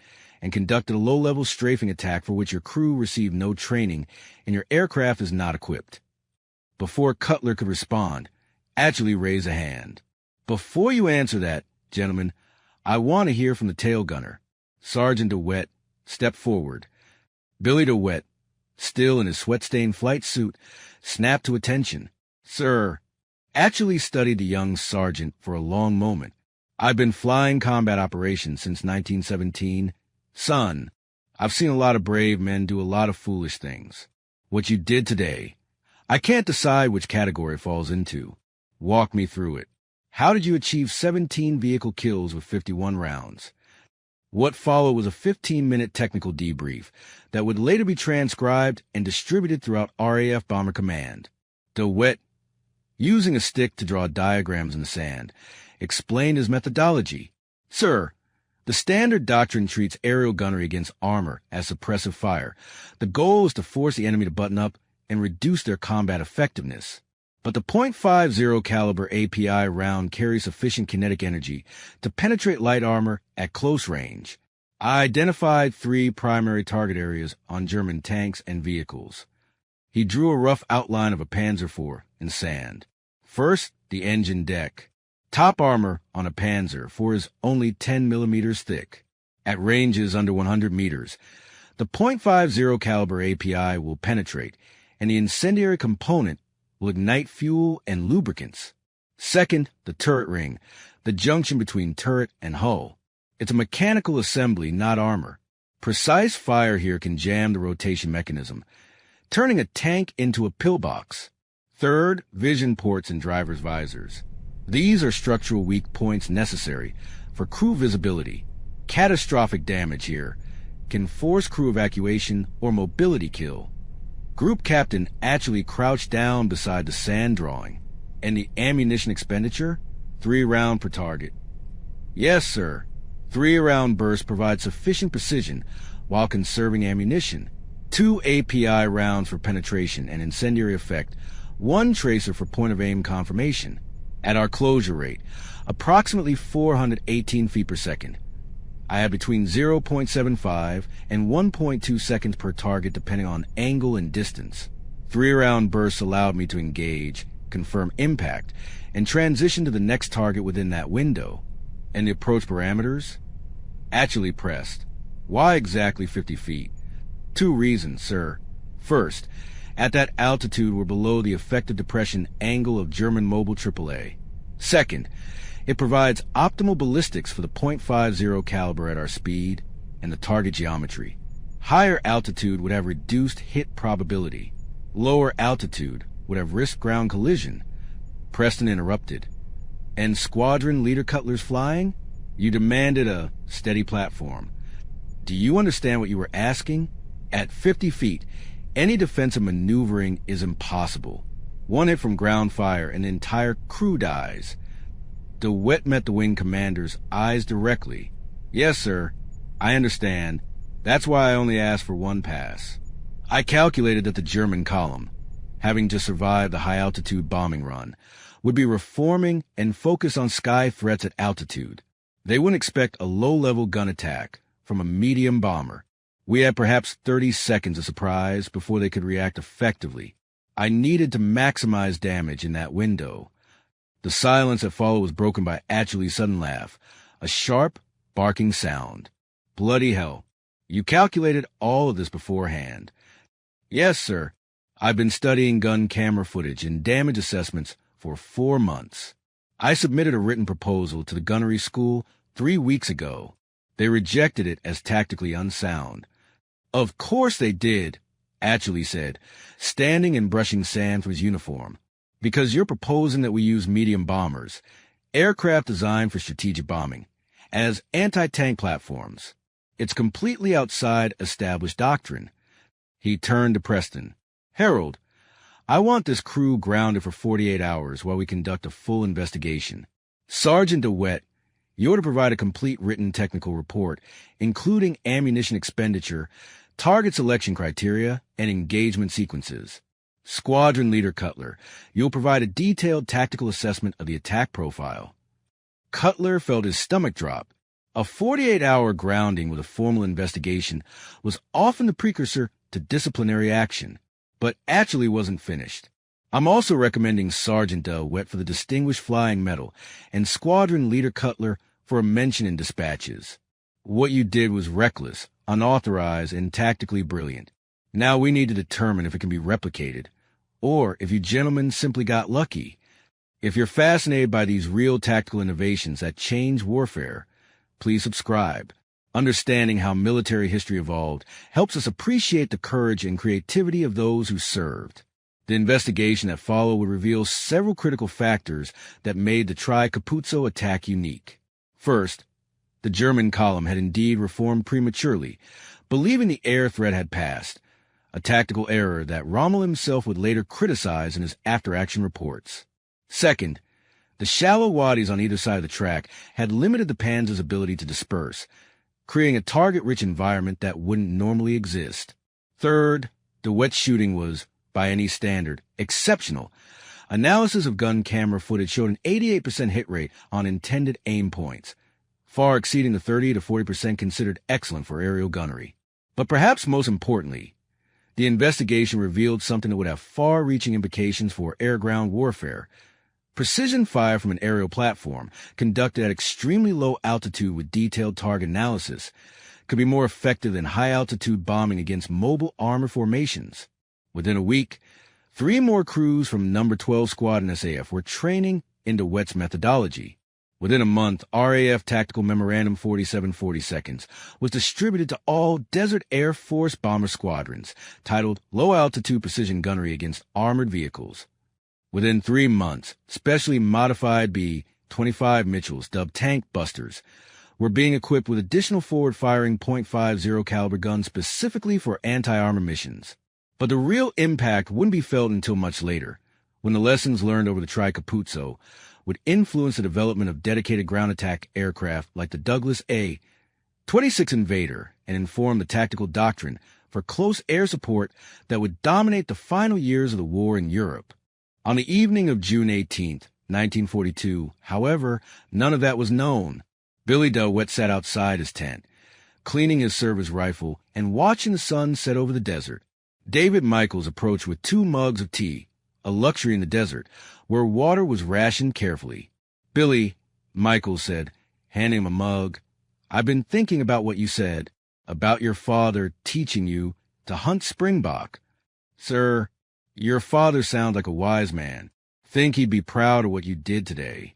and conducted a low-level strafing attack for which your crew received no training and your aircraft is not equipped." Before Cutler could respond, Atchley raised a hand. "Before you answer that, gentlemen, I want to hear from the tail gunner." Sergeant DeWitt stepped forward. Billy DeWitt, still in his sweat-stained flight suit, snapped to attention. Sir, actually studied the young sergeant for a long moment. I've been flying combat operations since 1917. Son, I've seen a lot of brave men do a lot of foolish things. What you did today, I can't decide which category it falls into. Walk me through it. How did you achieve 17 vehicle kills with 51 rounds? What followed was a 15-minute technical debrief that would later be transcribed and distributed throughout RAF Bomber Command. DeWitt, using a stick to draw diagrams in the sand, explained his methodology. Sir, the standard doctrine treats aerial gunnery against armor as suppressive fire. The goal is to force the enemy to button up and reduce their combat effectiveness. But the .50 caliber API round carries sufficient kinetic energy to penetrate light armor at close range. I identified 3 primary target areas on German tanks and vehicles. He drew a rough outline of a Panzer IV in sand. First, the engine deck. Top armor on a Panzer IV is only 10 millimeters thick. At ranges under 100 meters, the .50 caliber API will penetrate, and the incendiary component will ignite fuel and lubricants. Second, the turret ring, the junction between turret and hull. It's a mechanical assembly, not armor. Precise fire here can jam the rotation mechanism, turning a tank into a pillbox. Third, vision ports and driver's visors. These are structural weak points necessary for crew visibility. Catastrophic damage here can force crew evacuation or mobility kill. Group captain actually crouched down beside the sand drawing. And the ammunition expenditure? 3 rounds per target. Yes, sir. 3-round bursts provide sufficient precision while conserving ammunition. 2 API rounds for penetration and incendiary effect. 1 tracer for point-of-aim confirmation. At our closure rate, approximately 418 feet per second. I had between 0.75 and 1.2 seconds per target depending on angle and distance. 3-round bursts allowed me to engage, confirm impact, and transition to the next target within that window. And the approach parameters? Actually pressed. Why exactly 50 feet? 2 reasons, sir. First, at that altitude we're below the effective depression angle of German Mobile AAA. Second, it provides optimal ballistics for the .50 caliber at our speed and the target geometry. Higher altitude would have reduced hit probability. Lower altitude would have risked ground collision. Preston interrupted. And squadron leader Cutler's flying? You demanded a steady platform. Do you understand what you were asking? At 50 feet, any defensive maneuvering is impossible. 1 hit from ground fire and the entire crew dies. DeWitt met the wing commander's eyes directly. Yes, sir. I understand. That's why I only asked for 1 pass. I calculated that the German column, having just survived the high-altitude bombing run, would be reforming and focus on sky threats at altitude. They wouldn't expect a low-level gun attack from a medium bomber. We had perhaps 30 seconds of surprise before they could react effectively. I needed to maximize damage in that window. The silence that followed was broken by Atchley's sudden laugh, a sharp, barking sound. Bloody hell. You calculated all of this beforehand. Yes, sir. I've been studying gun camera footage and damage assessments for 4 months. I submitted a written proposal to the gunnery school 3 weeks ago. They rejected it as tactically unsound. Of course they did, Atchley said, standing and brushing sand from his uniform. Because you're proposing that we use medium bombers, aircraft designed for strategic bombing, as anti-tank platforms. It's completely outside established doctrine. He turned to Preston. Harold, I want this crew grounded for 48 hours while we conduct a full investigation. Sergeant DeWitt, you're to provide a complete written technical report, including ammunition expenditure, target selection criteria, and engagement sequences. Squadron Leader Cutler, you'll provide a detailed tactical assessment of the attack profile. Cutler felt his stomach drop. A 48-hour grounding with a formal investigation was often the precursor to disciplinary action, but actually wasn't finished. I'm also recommending Sergeant DeWitt for the Distinguished Flying Medal and Squadron Leader Cutler for a mention in dispatches. What you did was reckless, unauthorized, and tactically brilliant. Now we need to determine if it can be replicated, or if you gentlemen simply got lucky. If you're fascinated by these real tactical innovations that change warfare, please subscribe. Understanding how military history evolved helps us appreciate the courage and creativity of those who served. The investigation that followed would reveal several critical factors that made the Tri-Capuzzo attack unique. First, the German column had indeed reformed prematurely, believing the air threat had passed, a tactical error that Rommel himself would later criticize in his after-action reports. Second, the shallow wadis on either side of the track had limited the Panzer's ability to disperse, creating a target-rich environment that wouldn't normally exist. Third, the wet shooting was, by any standard, exceptional. Analysis of gun camera footage showed an 88% hit rate on intended aim points, far exceeding the 30 to 40% considered excellent for aerial gunnery. But perhaps most importantly, the investigation revealed something that would have far-reaching implications for air-ground warfare. Precision fire from an aerial platform, conducted at extremely low altitude with detailed target analysis, could be more effective than high-altitude bombing against mobile armor formations. Within a week, 3 more crews from No. 12 Squad and SAF were training into WWII's methodology. Within a month, RAF Tactical Memorandum 4742 was distributed to all Desert Air Force bomber squadrons, titled Low Altitude Precision Gunnery Against Armored Vehicles. Within 3 months, specially modified B-25 Mitchells, dubbed Tank Busters, were being equipped with additional forward-firing .50 caliber guns specifically for anti-armor missions. But the real impact wouldn't be felt until much later, when the lessons learned over the Tri-Capuzzo would influence the development of dedicated ground attack aircraft like the Douglas A-26 Invader and inform the tactical doctrine for close air support that would dominate the final years of the war in Europe. On the evening of June 18, 1942, however, none of that was known. Billy DeWitt sat outside his tent, cleaning his service rifle and watching the sun set over the desert. David Michaels approached with 2 mugs of tea, a luxury in the desert, where water was rationed carefully. "Billy," Michaels said, handing him a mug, "I've been thinking about what you said, about your father teaching you to hunt springbok. Sir, your father sounds like a wise man. Think he'd be proud of what you did today."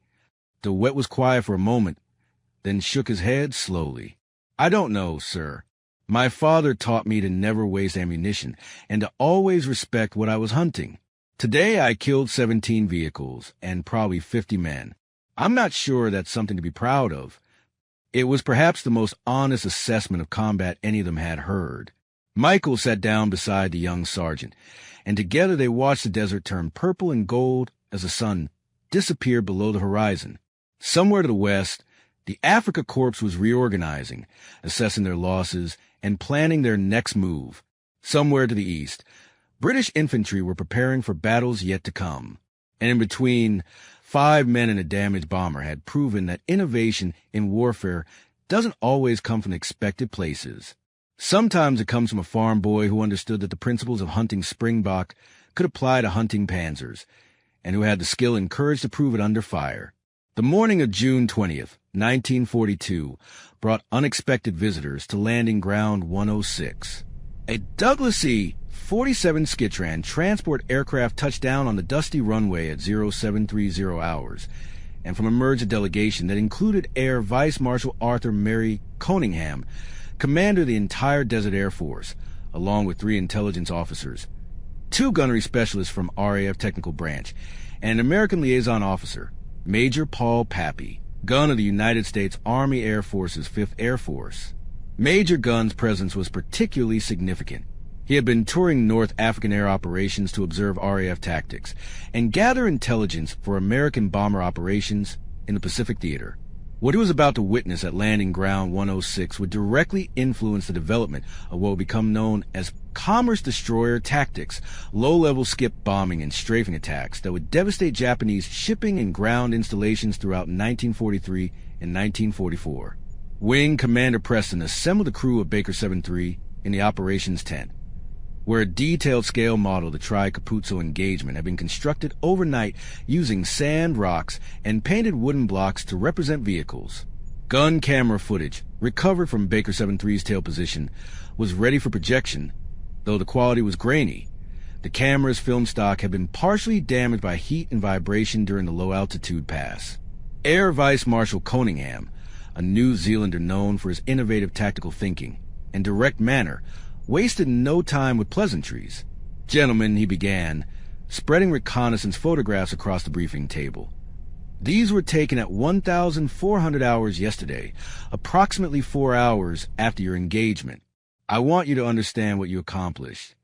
DeWitt was quiet for a moment, then shook his head slowly. "I don't know, sir. My father taught me to never waste ammunition and to always respect what I was hunting. Today I killed 17 vehicles and probably 50 men. I'm not sure that's something to be proud of. It was perhaps the most honest assessment of combat any of them had heard." Michael sat down beside the young sergeant, and together they watched the desert turn purple and gold as the sun disappeared below the horizon. Somewhere to the west, the Afrika Korps was reorganizing, assessing their losses, and planning their next move. Somewhere to the east, British infantry were preparing for battles yet to come. And in between, 5 men and a damaged bomber had proven that innovation in warfare doesn't always come from expected places. Sometimes it comes from a farm boy who understood that the principles of hunting springbok could apply to hunting panzers, and who had the skill and courage to prove it under fire. The morning of June 20th, 1942, brought unexpected visitors to Landing Ground 106. A Douglas E-47 Skitran transport aircraft touched down on the dusty runway at 0730 hours, and from emerged a delegation that included Air Vice Marshal Arthur Mary Coningham, commander of the entire Desert Air Force, along with 3 intelligence officers, 2 gunnery specialists from RAF Technical Branch, and an American liaison officer, Major Paul Pappy, gun of the United States Army Air Force's 5th Air Force. Major Gunn's presence was particularly significant. He had been touring North African air operations to observe RAF tactics and gather intelligence for American bomber operations in the Pacific Theater. What he was about to witness at Landing Ground 106 would directly influence the development of what would become known as commerce destroyer tactics, low-level skip bombing and strafing attacks that would devastate Japanese shipping and ground installations throughout 1943 and 1944. Wing Commander Preston assembled a crew of Baker 73 in the operations tent, where a detailed scale model of the Tri-Capuzzo engagement had been constructed overnight using sand, rocks, and painted wooden blocks to represent vehicles. Gun camera footage, recovered from Baker 73's tail position, was ready for projection, though the quality was grainy. The camera's film stock had been partially damaged by heat and vibration during the low-altitude pass. Air Vice Marshal Cunningham, a New Zealander known for his innovative tactical thinking and direct manner, wasted no time with pleasantries. "Gentlemen," he began, spreading reconnaissance photographs across the briefing table. "These were taken at 1,400 hours yesterday, approximately 4 hours after your engagement. I want you to understand what you accomplished."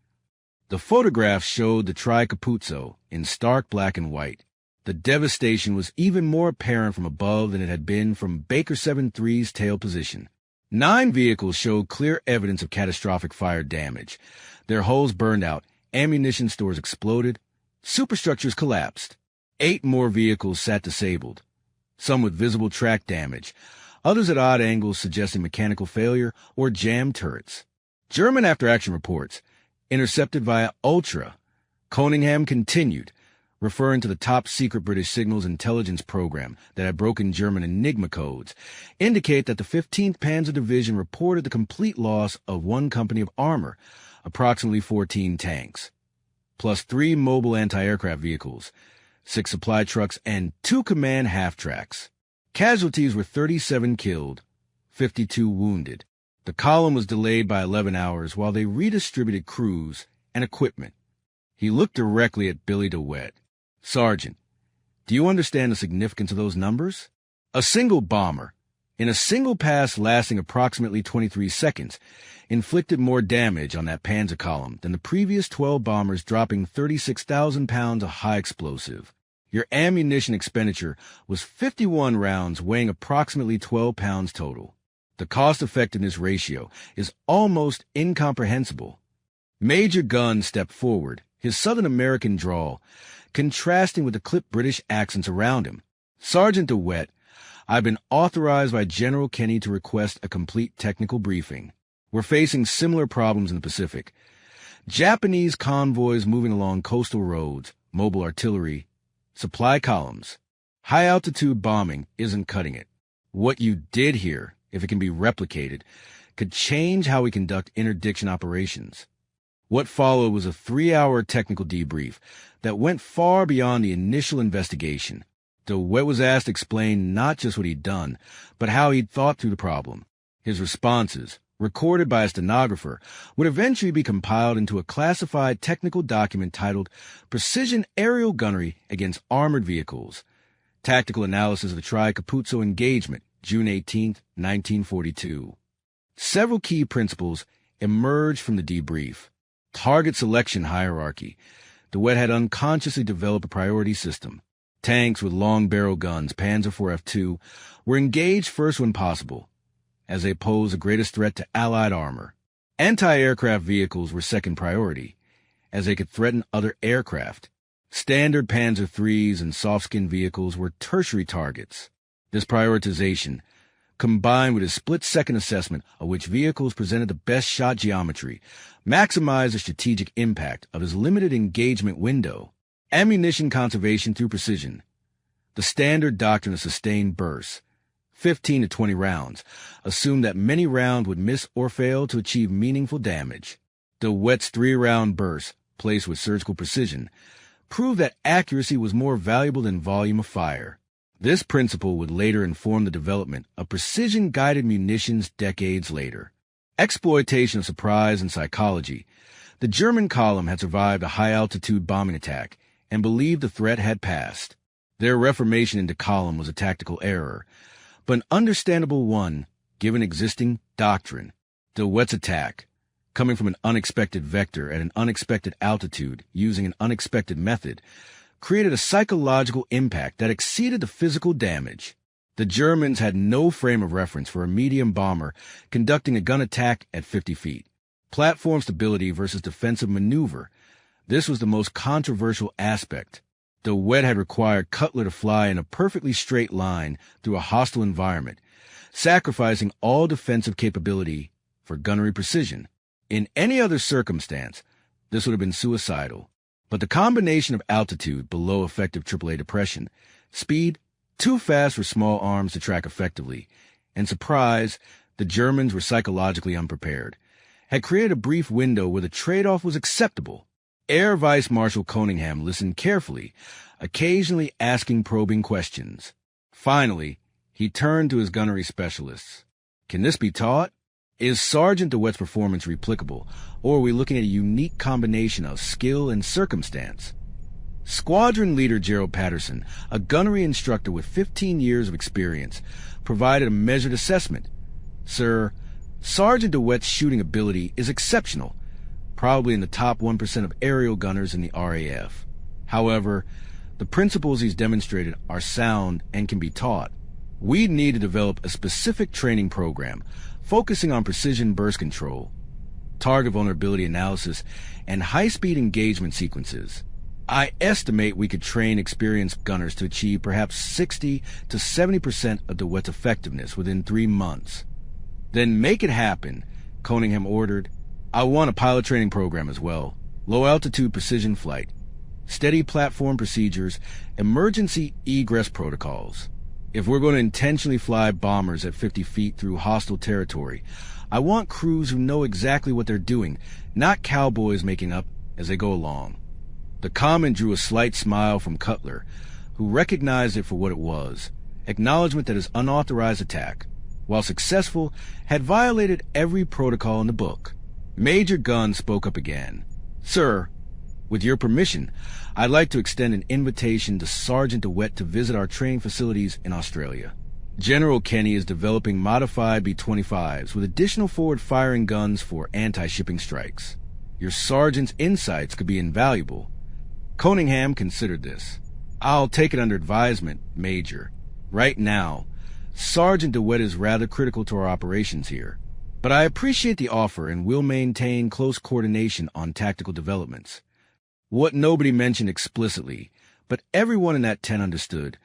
The photographs showed the Tri-Capuzzo in stark black and white. The devastation was even more apparent from above than it had been from Baker 7-3's tail position. 9 vehicles showed clear evidence of catastrophic fire damage. Their hulls burned out, ammunition stores exploded, superstructures collapsed. 8 more vehicles sat disabled, some with visible track damage, others at odd angles suggesting mechanical failure or jammed turrets. German after-action reports, intercepted via Ultra. Cunningham continued, referring to the top-secret British signals intelligence program that had broken German Enigma codes, indicate that the 15th Panzer Division reported the complete loss of 1 company of armor, approximately 14 tanks, plus 3 mobile anti-aircraft vehicles, 6 supply trucks, and 2 command half-tracks. Casualties were 37 killed, 52 wounded. The column was delayed by 11 hours while they redistributed crews and equipment. He looked directly at Billy DeWitt. "Sergeant, do you understand the significance of those numbers? A single bomber, in a single pass lasting approximately 23 seconds, inflicted more damage on that Panzer column than the previous 12 bombers dropping 36,000 pounds of high explosive. Your ammunition expenditure was 51 rounds weighing approximately 12 pounds total. The cost-effectiveness ratio is almost incomprehensible." Major Gunn stepped forward, his Southern American drawl contrasting with the clipped British accents around him. "Sergeant DeWitt, I've been authorized by General Kenny to request a complete technical briefing. We're facing similar problems in the Pacific. Japanese convoys moving along coastal roads, mobile artillery, supply columns. High-altitude bombing isn't cutting it. What you did here, if it can be replicated, could change how we conduct interdiction operations." What followed was a 3-hour technical debrief that went far beyond the initial investigation. DeWitt was asked to explain not just what he'd done, but how he'd thought through the problem. His responses, recorded by a stenographer, would eventually be compiled into a classified technical document titled Precision Aerial Gunnery Against Armored Vehicles, Tactical Analysis of the Tri-Capuzzo Engagement, June 18, 1942. Several key principles emerged from the debrief. Target selection hierarchy. DeWitt had unconsciously developed a priority system. Tanks with long barrel guns, Panzer IV F2, were engaged first when possible, as they posed the greatest threat to Allied armor. Anti-aircraft vehicles were second priority, as they could threaten other aircraft. Standard Panzer IIIs and soft-skin vehicles were tertiary targets. This prioritization, combined with a split-second assessment of which vehicles presented the best shot geometry, maximized the strategic impact of his limited engagement window. Ammunition conservation through precision. The standard doctrine of sustained bursts, 15 to 20 rounds, assumed that many rounds would miss or fail to achieve meaningful damage. DeWitt's 3-round bursts, placed with surgical precision, proved that accuracy was more valuable than volume of fire. This principle would later inform the development of precision-guided munitions decades later. Exploitation of surprise and psychology. The German column had survived a high-altitude bombing attack and believed the threat had passed. Their reformation into column was a tactical error, but an understandable one given existing doctrine. DeWitt's attack, coming from an unexpected vector at an unexpected altitude using an unexpected method, created a psychological impact that exceeded the physical damage. The Germans had no frame of reference for a medium bomber conducting a gun attack at 50 feet. Platform stability versus defensive maneuver. This was the most controversial aspect. DeWitt had required Cutler to fly in a perfectly straight line through a hostile environment, sacrificing all defensive capability for gunnery precision. In any other circumstance, this would have been suicidal. But the combination of altitude below effective AAA depression, speed, too fast for small arms to track effectively, and surprise, the Germans were psychologically unprepared, had created a brief window where the trade-off was acceptable. Air Vice Marshal Cunningham listened carefully, occasionally asking probing questions. Finally, he turned to his gunnery specialists. Can this be taught? Is Sergeant DeWitt's performance replicable, or are we looking at a unique combination of skill and circumstance? Squadron Leader Gerald Patterson, a gunnery instructor with 15 years of experience, provided a measured assessment. Sir, Sergeant DeWitt's shooting ability is exceptional, probably in the top 1% of aerial gunners in the RAF. However, the principles he's demonstrated are sound and can be taught. We need to develop a specific training program focusing on precision burst control, target vulnerability analysis, and high-speed engagement sequences. I estimate we could train experienced gunners to achieve perhaps 60 to 70% of DeWitt's effectiveness within 3 months. Then make it happen, Cunningham ordered. I want a pilot training program as well. Low-altitude precision flight, steady platform procedures, emergency egress protocols. If we're going to intentionally fly bombers at 50 feet through hostile territory, I want crews who know exactly what they're doing, not cowboys making up as they go along. The comment drew a slight smile from Cutler, who recognized it for what it was, acknowledgement that his unauthorized attack, while successful, had violated every protocol in the book. Major Gunn spoke up again. Sir, with your permission, I'd like to extend an invitation to Sergeant DeWitt to visit our training facilities in Australia. General Kenny is developing modified B-25s with additional forward-firing guns for anti-shipping strikes. Your sergeant's insights could be invaluable. Cunningham considered this. I'll take it under advisement, Major. Right now, Sergeant DeWitt is rather critical to our operations here. But I appreciate the offer and will maintain close coordination on tactical developments. What nobody mentioned explicitly, but everyone in that tent understood,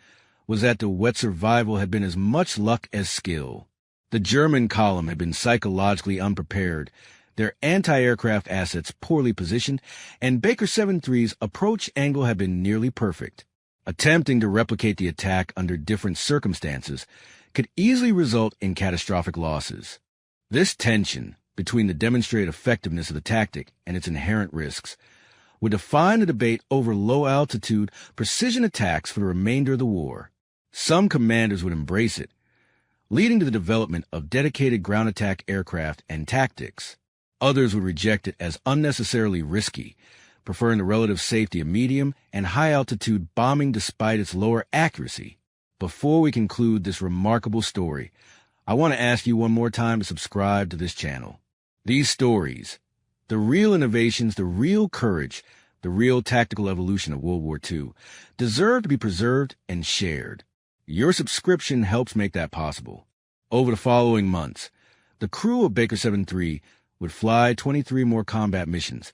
was that DeWitt's survival had been as much luck as skill. The German column had been psychologically unprepared, their anti-aircraft assets poorly positioned, and Baker 7-3's approach angle had been nearly perfect. Attempting to replicate the attack under different circumstances could easily result in catastrophic losses. This tension between the demonstrated effectiveness of the tactic and its inherent risks would define the debate over low-altitude precision attacks for the remainder of the war. Some commanders would embrace it, leading to the development of dedicated ground attack aircraft and tactics. Others would reject it as unnecessarily risky, preferring the relative safety of medium and high-altitude bombing despite its lower accuracy. Before we conclude this remarkable story, I want to ask you one more time to subscribe to this channel. These stories, the real innovations, the real courage, the real tactical evolution of World War II, deserve to be preserved and shared. Your subscription helps make that possible. Over the following months, the crew of Baker 7-3 would fly 23 more combat missions,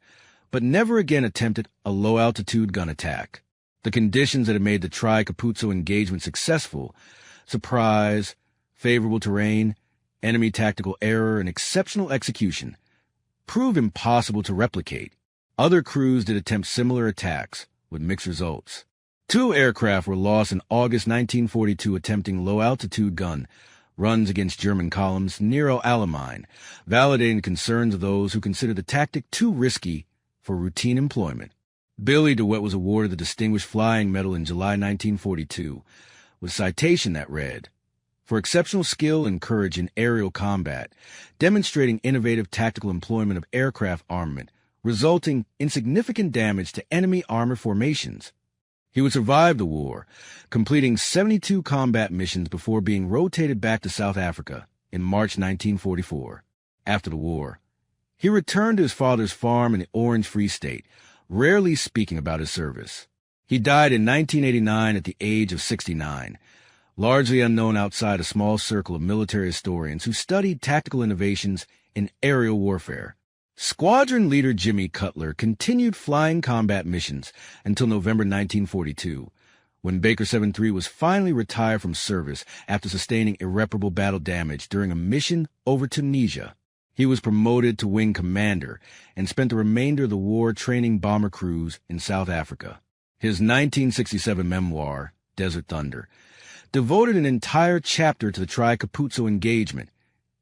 but never again attempted a low-altitude gun attack. The conditions that had made the Tri-Capuzzo engagement successful, surprise, favorable terrain, enemy tactical error, and exceptional execution, proved impossible to replicate. Other crews did attempt similar attacks, with mixed results. 2 aircraft were lost in August 1942 attempting low-altitude gun runs against German columns near El Alamein, validating the concerns of those who considered the tactic too risky for routine employment. Billy DeWitt was awarded the Distinguished Flying Medal in July 1942, with citation that read, "For exceptional skill and courage in aerial combat, demonstrating innovative tactical employment of aircraft armament, resulting in significant damage to enemy armor formations." He would survive the war, completing 72 combat missions before being rotated back to South Africa in March 1944. After the war, he returned to his father's farm in the Orange Free State, rarely speaking about his service. He died in 1989 at the age of 69, largely unknown outside a small circle of military historians who studied tactical innovations in aerial warfare. Squadron Leader Jimmy Cutler continued flying combat missions until November 1942, when Baker 7-3 was finally retired from service after sustaining irreparable battle damage during a mission over Tunisia. He was promoted to wing commander and spent the remainder of the war training bomber crews in South Africa. His 1967 memoir, Desert Thunder, devoted an entire chapter to the Tri-Capuzzo engagement,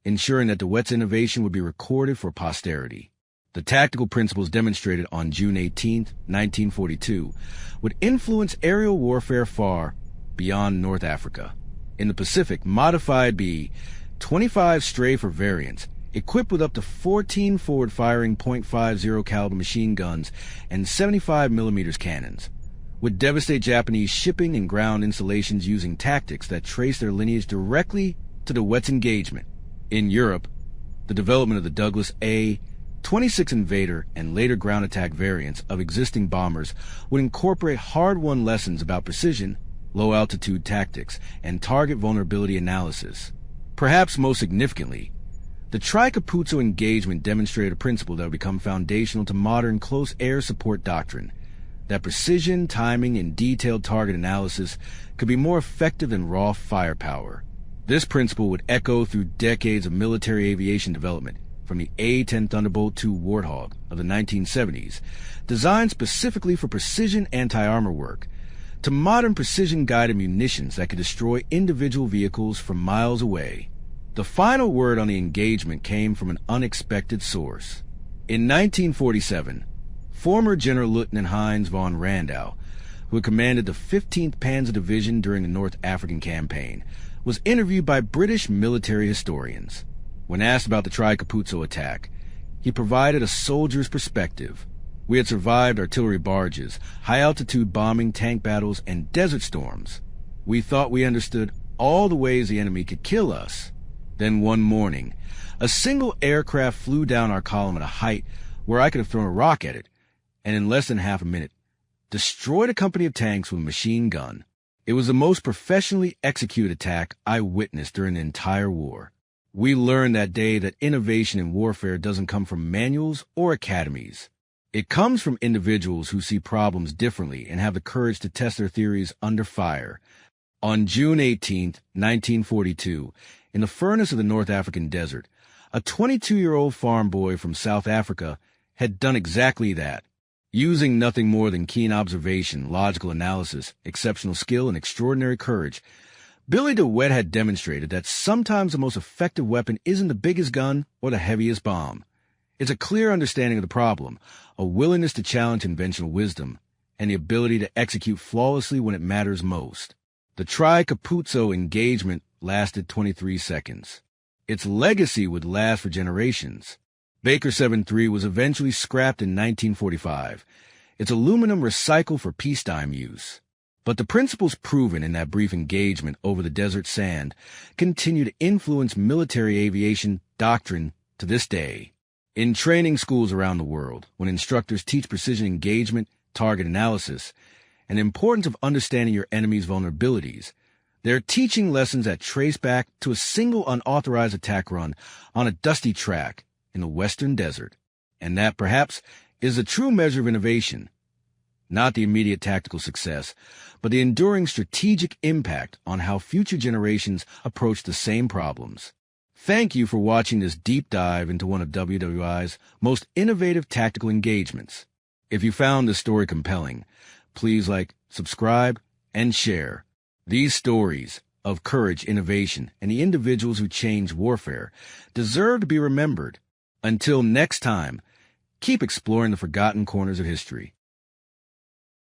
ensuring that DeWitt's innovation would be recorded for posterity. The tactical principles demonstrated on June 18, 1942, would influence aerial warfare far beyond North Africa. In the Pacific, modified B-25 Strafer variants, equipped with up to 14 forward-firing .50 caliber machine guns and 75mm cannons, would devastate Japanese shipping and ground installations using tactics that trace their lineage directly to the Wets engagement. In Europe, the development of the Douglas A-26 Invader and later ground attack variants of existing bombers would incorporate hard-won lessons about precision, low-altitude tactics, and target vulnerability analysis. Perhaps most significantly, the Tri-Capuzzo engagement demonstrated a principle that would become foundational to modern close air support doctrine, that precision, timing, and detailed target analysis could be more effective than raw firepower. This principle would echo through decades of military aviation development, from the A-10 Thunderbolt II Warthog of the 1970s, designed specifically for precision anti-armor work, to modern precision-guided munitions that could destroy individual vehicles from miles away. The final word on the engagement came from an unexpected source. In 1947, former General Lieutenant Heinz von Randau, who had commanded the 15th Panzer Division during the North African Campaign, was interviewed by British military historians. When asked about the Tri-Capuzzo attack, he provided a soldier's perspective. We had survived artillery barges, high-altitude bombing, tank battles, and desert storms. We thought we understood all the ways the enemy could kill us. Then one morning, a single aircraft flew down our column at a height where I could have thrown a rock at it, and in less than half a minute, destroyed a company of tanks with a machine gun. It was the most professionally executed attack I witnessed during the entire war. We learned that day that innovation in warfare doesn't come from manuals or academies. It comes from individuals who see problems differently and have the courage to test their theories under fire. On June 18, 1942, in the furnace of the North African desert, a 22-year-old farm boy from South Africa had done exactly that. Using nothing more than keen observation, logical analysis, exceptional skill, and extraordinary courage, Billy DeWitt had demonstrated that sometimes the most effective weapon isn't the biggest gun or the heaviest bomb. It's a clear understanding of the problem, a willingness to challenge conventional wisdom, and the ability to execute flawlessly when it matters most. The Tri-Capuzzo engagement lasted 23 seconds. Its legacy would last for generations. Baker 7-3 was eventually scrapped in 1945. Its aluminum recycled for peacetime use. But the principles proven in that brief engagement over the desert sand continue to influence military aviation doctrine to this day. In training schools around the world, when instructors teach precision engagement, target analysis, and the importance of understanding your enemy's vulnerabilities, they're teaching lessons that trace back to a single unauthorized attack run on a dusty track in the western desert. And that, perhaps, is the true measure of innovation. Not the immediate tactical success, but the enduring strategic impact on how future generations approach the same problems. Thank you for watching this deep dive into one of WWI's most innovative tactical engagements. If you found this story compelling, please like, subscribe, and share. These stories of courage, innovation, and the individuals who change warfare deserve to be remembered. Until next time, keep exploring the forgotten corners of history.